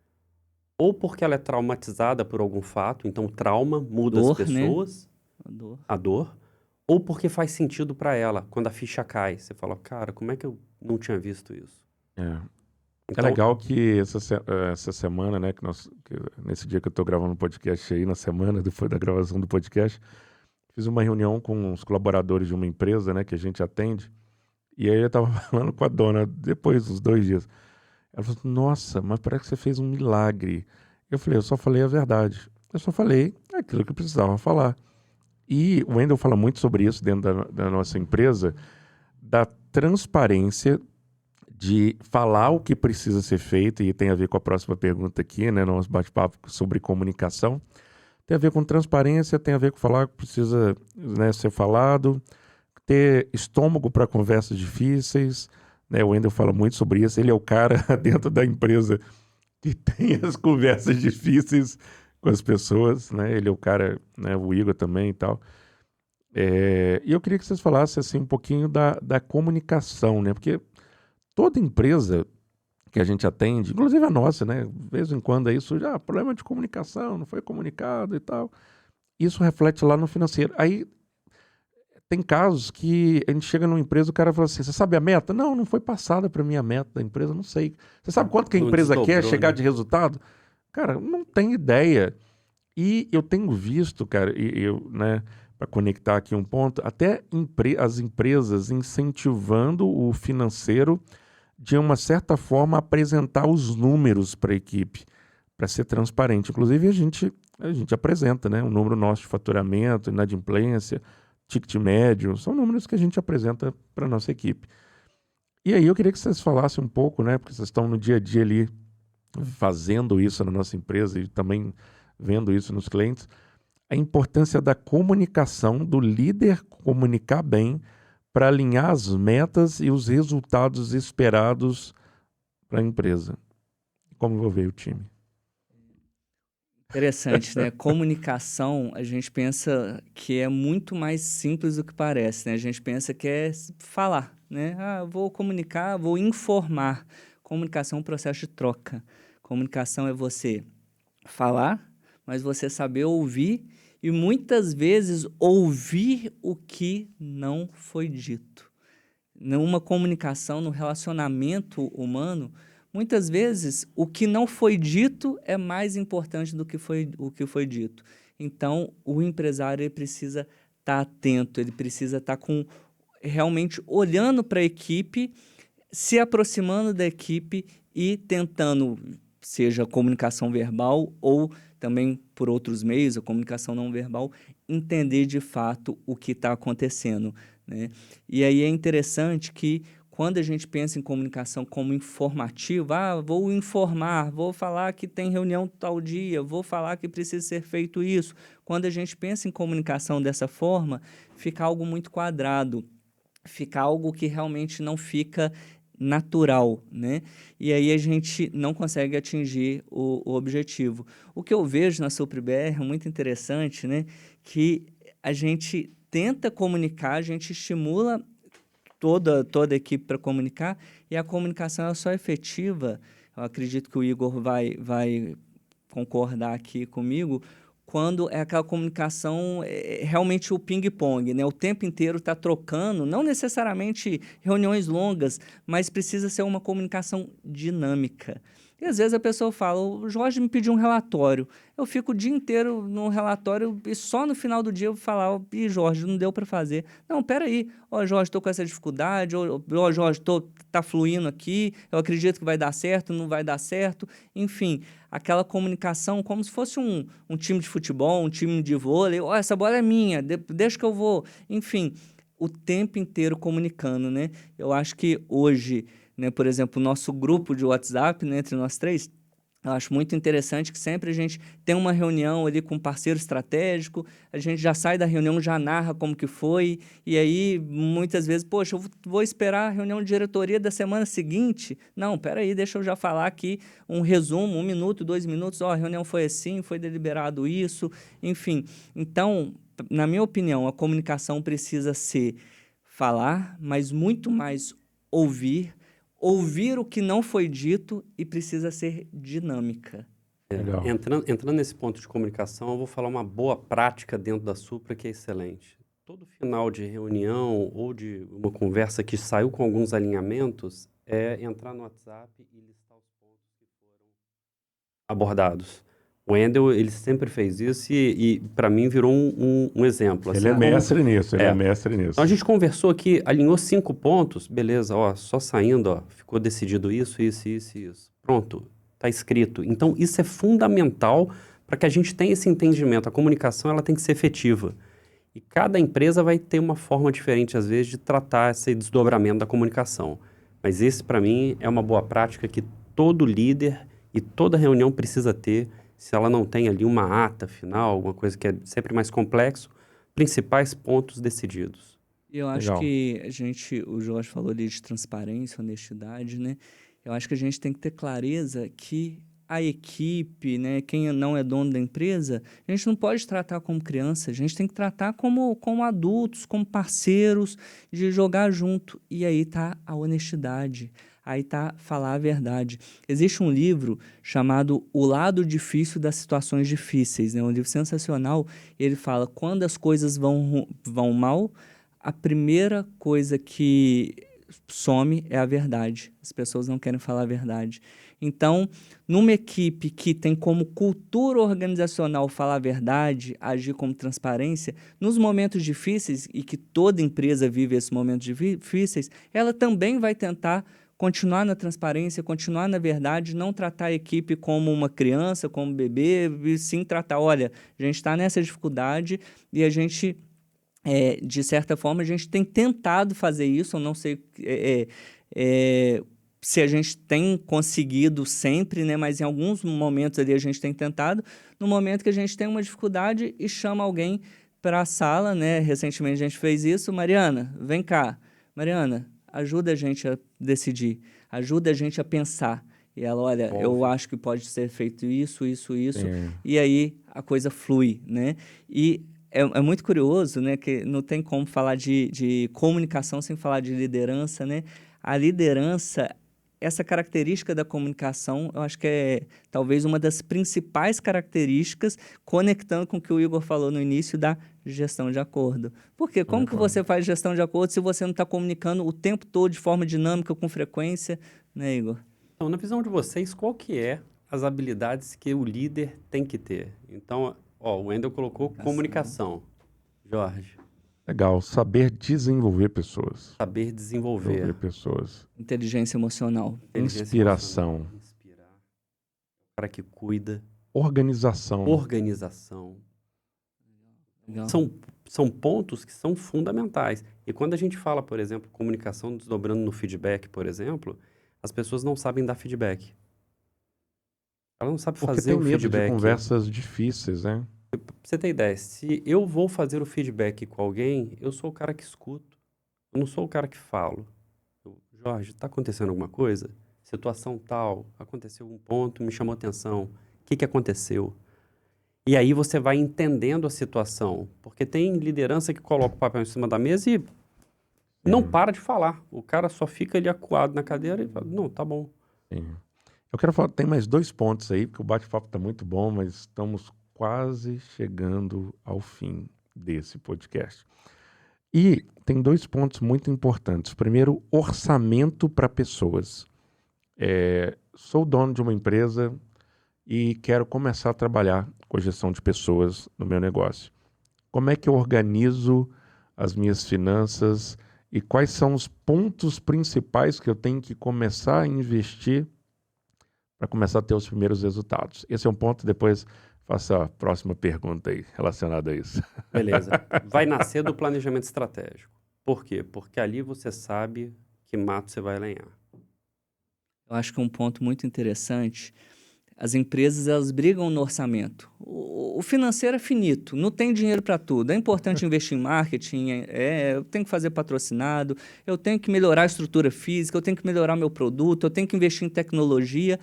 Ou porque ela é traumatizada por algum fato, então o trauma muda as pessoas, né? A dor. Ou porque faz sentido para ela, quando a ficha cai. Você fala, cara, como é que eu não tinha visto isso? Então, é legal que essa semana, né, nesse dia que eu estou gravando o podcast aí, na semana depois da gravação do podcast, fiz uma reunião com os colaboradores de uma empresa, né, que a gente atende, e aí eu estava falando com a dona, depois dos 2 dias. Ela falou, nossa, mas parece que você fez um milagre. Eu falei, eu só falei a verdade. Eu só falei aquilo que eu precisava falar. E o Wendel fala muito sobre isso dentro da nossa empresa, da transparência de falar o que precisa ser feito, e tem a ver com a próxima pergunta aqui, né, nosso bate-papo sobre comunicação. Tem a ver com transparência, tem a ver com falar o que precisa, né, ser falado, ter estômago para conversas difíceis, né, o Wendel fala muito sobre isso, ele é o cara dentro da empresa que tem as conversas difíceis com as pessoas, né, ele é o cara, né, o Igor também e tal. E eu queria que vocês falassem assim, um pouquinho da comunicação, né, porque toda empresa que a gente atende, inclusive a nossa, né? De vez em quando aí surge, problema de comunicação, não foi comunicado e tal. Isso reflete lá no financeiro. Aí tem casos que a gente chega numa empresa, o cara fala assim, você sabe a meta? Não, não foi passada para mim a meta da empresa, não sei. Você sabe quanto que a empresa quer chegar de resultado? Cara, não tem ideia. E eu tenho visto, cara, né, para conectar aqui um ponto, até as empresas incentivando o financeiro de uma certa forma, apresentar os números para a equipe, para ser transparente. Inclusive, a gente apresenta, né, o número nosso de faturamento, inadimplência, ticket médio, são números que a gente apresenta para a nossa equipe. E aí eu queria que vocês falassem um pouco, né, porque vocês estão no dia a dia ali fazendo isso na nossa empresa e também vendo isso nos clientes, a importância da comunicação, do líder comunicar bem para alinhar as metas e os resultados esperados para a empresa. Como envolver o time? Interessante, né? Comunicação, a gente pensa que é muito mais simples do que parece, né? A gente pensa que é falar, né? Ah, vou comunicar, vou informar. Comunicação é um processo de troca. Comunicação é você falar, mas você saber ouvir e muitas vezes ouvir o que não foi dito. Numa comunicação, no relacionamento humano, muitas vezes o que não foi dito é mais importante do que o que foi dito. Então, o empresário ele precisa estar atento, ele precisa estar realmente olhando para a equipe, se aproximando da equipe e tentando, seja comunicação verbal ou também por outros meios, a comunicação não verbal, entender de fato o que está acontecendo, né? E aí é interessante que quando a gente pensa em comunicação como informativa, vou informar, vou falar que tem reunião tal dia, vou falar que precisa ser feito isso. Quando a gente pensa em comunicação dessa forma, fica algo muito quadrado, fica algo que realmente não fica natural, né? E aí a gente não consegue atingir o objetivo. O que eu vejo na SupriBR é muito interessante, né? Que a gente tenta comunicar, a gente estimula toda a equipe para comunicar e a comunicação é só efetiva. Eu acredito que o Igor vai concordar aqui comigo, quando é aquela comunicação, realmente o ping-pong, né? O tempo inteiro está trocando, não necessariamente reuniões longas, mas precisa ser uma comunicação dinâmica. E às vezes a pessoa fala, o Jorge me pediu um relatório, eu fico o dia inteiro no relatório e só no final do dia eu vou falar, ih, Jorge, não deu para fazer. Não, peraí, ó, Jorge, estou com essa dificuldade, ó, Jorge, tá fluindo aqui, eu acredito que vai dar certo, não vai dar certo, enfim, aquela comunicação como se fosse um time de futebol, um time de vôlei, ó, essa bola é minha, deixa que eu vou, enfim, o tempo inteiro comunicando, né? Eu acho que hoje, né, por exemplo, o nosso grupo de WhatsApp, né, entre nós três, eu acho muito interessante que sempre a gente tem uma reunião ali com um parceiro estratégico, a gente já sai da reunião, já narra como que foi, e aí muitas vezes, poxa, eu vou esperar a reunião de diretoria da semana seguinte? Não, peraí, deixa eu já falar aqui um resumo, 1 minuto, 2 minutos, ó, a reunião foi assim, foi deliberado isso, enfim. Então, na minha opinião, a comunicação precisa ser falar, mas muito mais ouvir o que não foi dito e precisa ser dinâmica. Legal. Entrando nesse ponto de comunicação, eu vou falar uma boa prática dentro da Supra que é excelente. Todo final de reunião ou de uma conversa que saiu com alguns alinhamentos é entrar no WhatsApp e listar os pontos que foram abordados. O Wendel, ele sempre fez isso e para mim, virou um exemplo. Ele é mestre nisso, ele é mestre nisso. Então, a gente conversou aqui, alinhou 5 pontos, beleza, ó, só saindo, ó, ficou decidido isso. Pronto, tá escrito. Então, isso é fundamental para que a gente tenha esse entendimento. A comunicação, ela tem que ser efetiva. E cada empresa vai ter uma forma diferente, às vezes, de tratar esse desdobramento da comunicação. Mas esse, para mim, é uma boa prática que todo líder e toda reunião precisa ter. Se ela não tem ali uma ata final, alguma coisa que é sempre mais complexo, principais pontos decididos. E eu acho Legal. que o Jorge falou ali de transparência, honestidade, né? Eu acho que a gente tem que ter clareza que a equipe, né, quem não é dono da empresa, a gente não pode tratar como criança, a gente tem que tratar como adultos, como parceiros, de jogar junto. E aí tá a honestidade. Aí tá falar a verdade. Existe um livro chamado O Lado Difícil das Situações Difíceis, né? Um livro sensacional. Ele fala, quando as coisas vão mal, a primeira coisa que some é a verdade. As pessoas não querem falar a verdade. Então, numa equipe que tem como cultura organizacional falar a verdade, agir como transparência, nos momentos difíceis, e que toda empresa vive esses momentos difíceis, ela também vai tentar continuar na transparência, continuar na verdade, não tratar a equipe como uma criança, como um bebê, e sim tratar, olha, a gente está nessa dificuldade e a gente, de certa forma, a gente tem tentado fazer isso, eu não sei se a gente tem conseguido sempre, né, mas em alguns momentos ali a gente tem tentado, no momento que a gente tem uma dificuldade e chama alguém para a sala, né, recentemente a gente fez isso, Mariana, vem cá, Mariana, ajuda a gente a decidir, ajuda a gente a pensar. E ela, olha, eu acho que pode ser feito isso, e aí a coisa flui, né? E é muito curioso, né, que não tem como falar de comunicação sem falar de liderança, né? A liderança, essa característica da comunicação, eu acho que é talvez uma das principais características, conectando com o que o Igor falou no início da gestão de acordo. Porque como que você faz gestão de acordo se você não está comunicando o tempo todo de forma dinâmica, com frequência, né, Igor? Então, na visão de vocês, qual que é as habilidades que o líder tem que ter? Então, o Wendel colocou comunicação. Jorge. Legal, saber desenvolver pessoas. Saber desenvolver pessoas. Inteligência emocional. Inspiração. Inspirar. O cara que cuida. Organização. Legal. São pontos que são fundamentais. E quando a gente fala, por exemplo, comunicação desdobrando no feedback, por exemplo, as pessoas não sabem dar feedback. Ela não sabe fazer o feedback. Porque tem medo de conversas difíceis, né? Pra você ter ideia, se eu vou fazer o feedback com alguém, eu sou o cara que escuto. Eu não sou o cara que falo. Jorge, está acontecendo alguma coisa? Situação tal, aconteceu um ponto, me chamou atenção. O que aconteceu? E aí você vai entendendo a situação. Porque tem liderança que coloca o papel em cima da mesa e não para de falar. O cara só fica ali acuado na cadeira e fala, não, tá bom. Sim. Eu quero falar, tem mais 2 pontos aí, porque o bate-papo está muito bom, mas estamos quase chegando ao fim desse podcast. E tem 2 pontos muito importantes. Primeiro, orçamento para pessoas. Sou dono de uma empresa e quero começar a trabalhar com a gestão de pessoas no meu negócio. Como é que eu organizo as minhas finanças e quais são os pontos principais que eu tenho que começar a investir para começar a ter os primeiros resultados? Esse é um ponto, depois faça a próxima pergunta aí relacionada a isso. Beleza. Vai nascer do planejamento estratégico. Por quê? Porque ali você sabe que mato você vai lenhar. Eu acho que um ponto muito interessante, as empresas elas brigam no orçamento. O financeiro é finito, não tem dinheiro para tudo. É importante investir em marketing, eu tenho que fazer patrocinado, eu tenho que melhorar a estrutura física, eu tenho que melhorar meu produto, eu tenho que investir em tecnologia.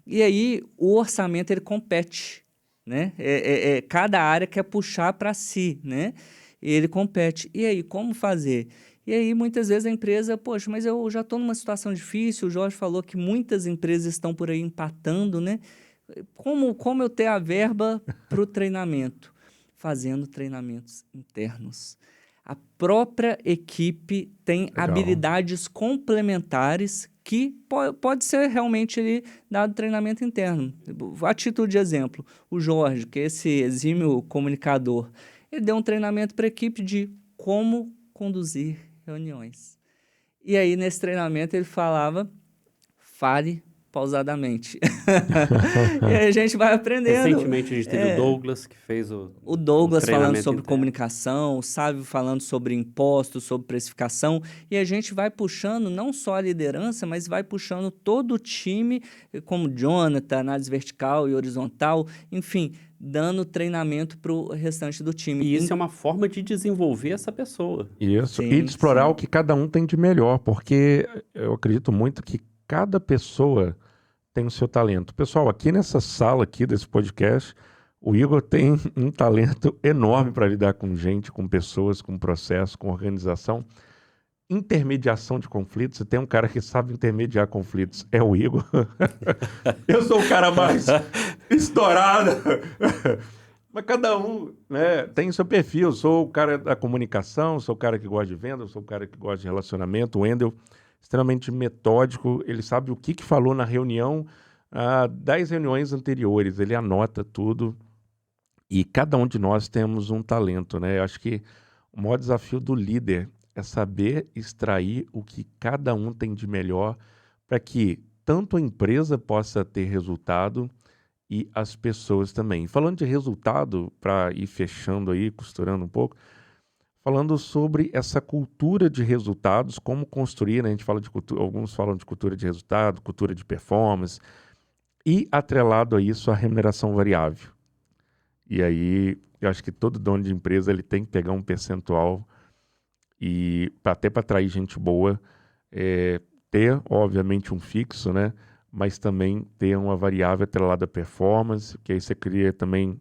E aí o orçamento ele compete, né? Cada área quer puxar para si, né? Ele compete. E aí, como fazer? E aí, muitas vezes a empresa, poxa, mas eu já estou numa situação difícil, o Jorge falou que muitas empresas estão por aí empatando, né? Como eu ter a verba para o treinamento? Fazendo treinamentos internos. A própria equipe tem Legal. habilidades complementares que pode ser realmente ali dado treinamento interno. A título de exemplo, o Jorge, que é esse exímio comunicador, ele deu um treinamento para a equipe de como conduzir reuniões. E aí, nesse treinamento, ele falava, fale pausadamente. E aí a gente vai aprendendo. Recentemente a gente teve o Douglas, que fez o Douglas falando sobre interno. comunicação, o Sávio falando sobre impostos, sobre precificação, e a gente vai puxando não só a liderança, mas vai puxando todo o time, como Jonathan, análise vertical e horizontal, enfim, dando treinamento para o restante do time. E isso é uma forma de desenvolver essa pessoa. Isso, e de explorar o que cada um tem de melhor, porque eu acredito muito que cada pessoa tem o seu talento. Pessoal, aqui nessa sala aqui desse podcast, o Igor tem um talento enorme para lidar com gente, com pessoas, com processo, com organização. Intermediação de conflitos, você tem um cara que sabe intermediar conflitos, é o Igor. Eu sou o cara mais estourado. Mas cada um, né, tem o seu perfil. Eu sou o cara da comunicação, sou o cara que gosta de venda, sou o cara que gosta de relacionamento. O Wendel, extremamente metódico, ele sabe o que falou na reunião, 10 reuniões anteriores, ele anota tudo e cada um de nós temos um talento, né? Eu acho que o maior desafio do líder é saber extrair o que cada um tem de melhor para que tanto a empresa possa ter resultado e as pessoas também. Falando de resultado, para ir fechando aí, costurando um pouco, falando sobre essa cultura de resultados, como construir, né? A gente fala de cultura, alguns falam de cultura de resultado, cultura de performance, e atrelado a isso a remuneração variável. E aí, eu acho que todo dono de empresa ele tem que pegar um percentual e até para atrair gente boa, ter, obviamente, um fixo, né? Mas também ter uma variável atrelada à performance, que aí você cria também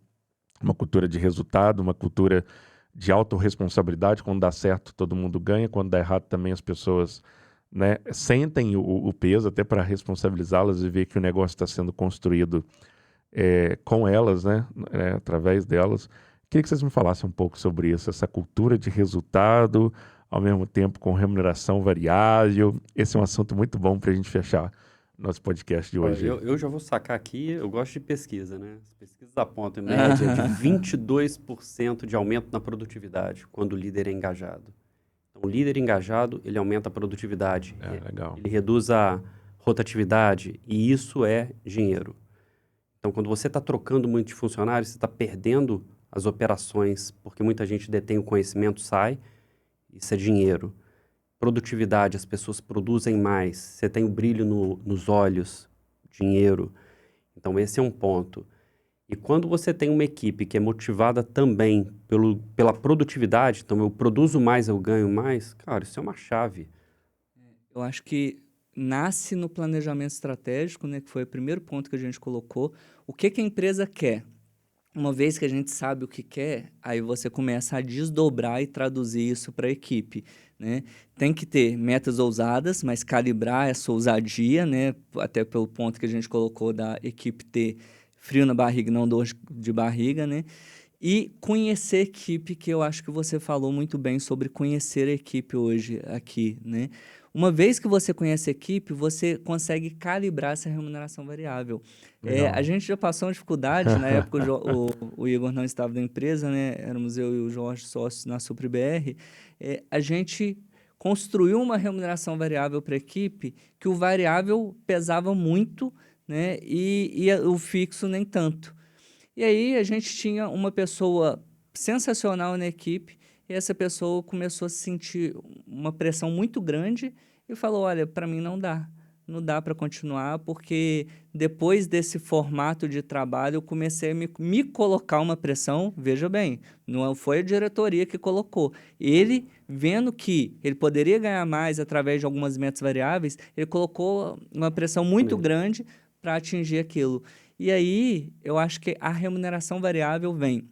uma cultura de resultado, uma cultura de autorresponsabilidade. Quando dá certo, todo mundo ganha. Quando dá errado, também as pessoas, né, sentem o peso até para responsabilizá-las e ver que o negócio está sendo construído com elas, né, através delas. Queria que vocês me falassem um pouco sobre isso, essa cultura de resultado, ao mesmo tempo com remuneração variável. Esse é um assunto muito bom para a gente fechar nosso podcast de hoje. Eu já vou sacar aqui, eu gosto de pesquisa, né? As pesquisas apontam média de 22% de aumento na produtividade quando o líder é engajado. Então, o líder engajado, ele aumenta a produtividade. Legal. Ele reduz a rotatividade e isso é dinheiro. Então, quando você está trocando muito de funcionários, você está perdendo as operações, porque muita gente detém o conhecimento, sai, isso é dinheiro. Produtividade, as pessoas produzem mais, você tem o brilho nos olhos, dinheiro. Então, esse é um ponto. E quando você tem uma equipe que é motivada também pela produtividade, então eu produzo mais, eu ganho mais, cara, isso é uma chave. Eu acho que nasce no planejamento estratégico, né, que foi o primeiro ponto que a gente colocou. O que a empresa quer? Uma vez que a gente sabe o que quer, aí você começa a desdobrar e traduzir isso para a equipe, né? Tem que ter metas ousadas, mas calibrar essa ousadia, né? Até pelo ponto que a gente colocou da equipe ter frio na barriga, não dor de barriga, né? E conhecer a equipe, que eu acho que você falou muito bem sobre conhecer a equipe hoje aqui, né? Uma vez que você conhece a equipe, você consegue calibrar essa remuneração variável. A gente já passou uma dificuldade, na época o Igor não estava na empresa, né? Éramos eu e o Jorge sócios na SupriBR. A gente construiu uma remuneração variável para a equipe que o variável pesava muito, né? E o fixo nem tanto. E aí a gente tinha uma pessoa sensacional na equipe e essa pessoa começou a sentir uma pressão muito grande e falou, olha, para mim não dá para continuar, porque depois desse formato de trabalho eu comecei a me colocar uma pressão, veja bem, não foi a diretoria que colocou. Ele, vendo que ele poderia ganhar mais através de algumas metas variáveis, ele colocou uma pressão muito grande para atingir aquilo. E aí, eu acho que a remuneração variável vem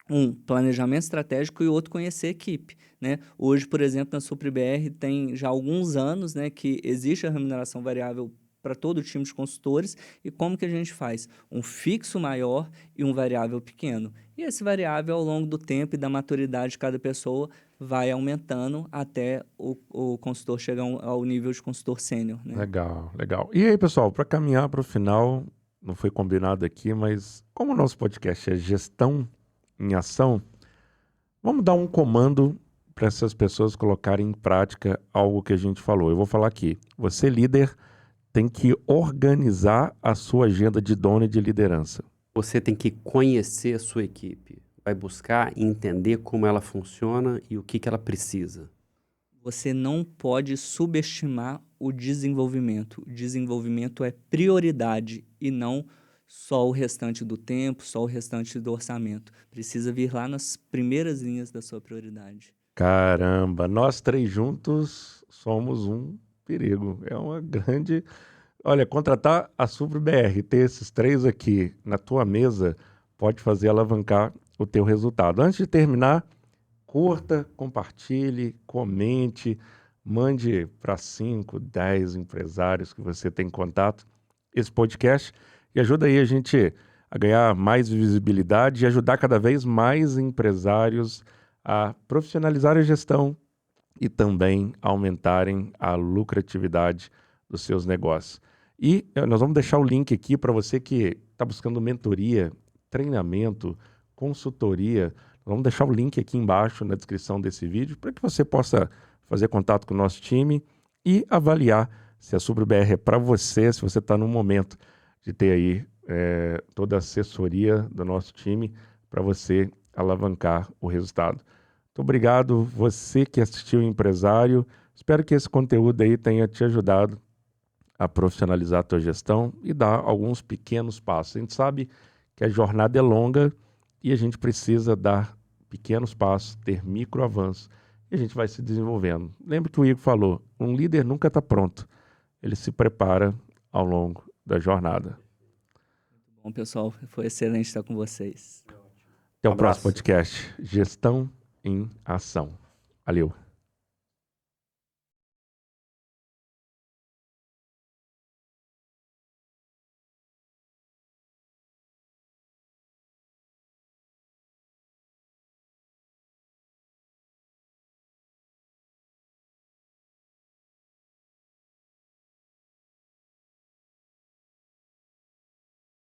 um planejamento estratégico e outro conhecer a equipe, né? Hoje, por exemplo, na SupriBR tem já alguns anos, né, que existe a remuneração variável para todo o time de consultores. E como que a gente faz? Um fixo maior e um variável pequeno. E esse variável, ao longo do tempo e da maturidade de cada pessoa, vai aumentando até o consultor chegar ao nível de consultor sênior, né? Legal, legal. E aí, pessoal, para caminhar para o final, não foi combinado aqui, mas como o nosso podcast é gestão em ação, vamos dar um comando para essas pessoas colocarem em prática algo que a gente falou. Eu vou falar aqui. Você, líder, tem que organizar a sua agenda de dono e de liderança. Você tem que conhecer a sua equipe. Vai buscar entender como ela funciona e o que ela precisa. Você não pode subestimar o desenvolvimento. O desenvolvimento é prioridade e não só o restante do tempo, só o restante do orçamento. Precisa vir lá nas primeiras linhas da sua prioridade. Caramba, nós três juntos somos um perigo. É uma grande... Olha, contratar a SupriBR, ter esses três aqui na tua mesa, pode fazer alavancar o teu resultado. Antes de terminar, curta, compartilhe, comente, mande para 5, 10 empresários que você tem contato esse podcast e ajuda aí a gente a ganhar mais visibilidade e ajudar cada vez mais empresários a profissionalizar a gestão e também aumentarem a lucratividade dos seus negócios. E nós vamos deixar o link aqui para você que está buscando mentoria, treinamento, consultoria. Vamos deixar o link aqui embaixo na descrição desse vídeo para que você possa fazer contato com o nosso time e avaliar se a Supra BR é para você, se você está no momento de ter aí toda a assessoria do nosso time para você alavancar o resultado. Muito obrigado, você que assistiu, empresário. Espero que esse conteúdo aí tenha te ajudado a profissionalizar a tua gestão e dar alguns pequenos passos. A gente sabe que a jornada é longa e a gente precisa dar pequenos passos, ter micro avanços e a gente vai se desenvolvendo. Lembra que o Igor falou, um líder nunca está pronto, ele se prepara ao longo da jornada. Bom, pessoal, foi excelente estar com vocês. Até o próximo podcast, Gestão em Ação. Valeu.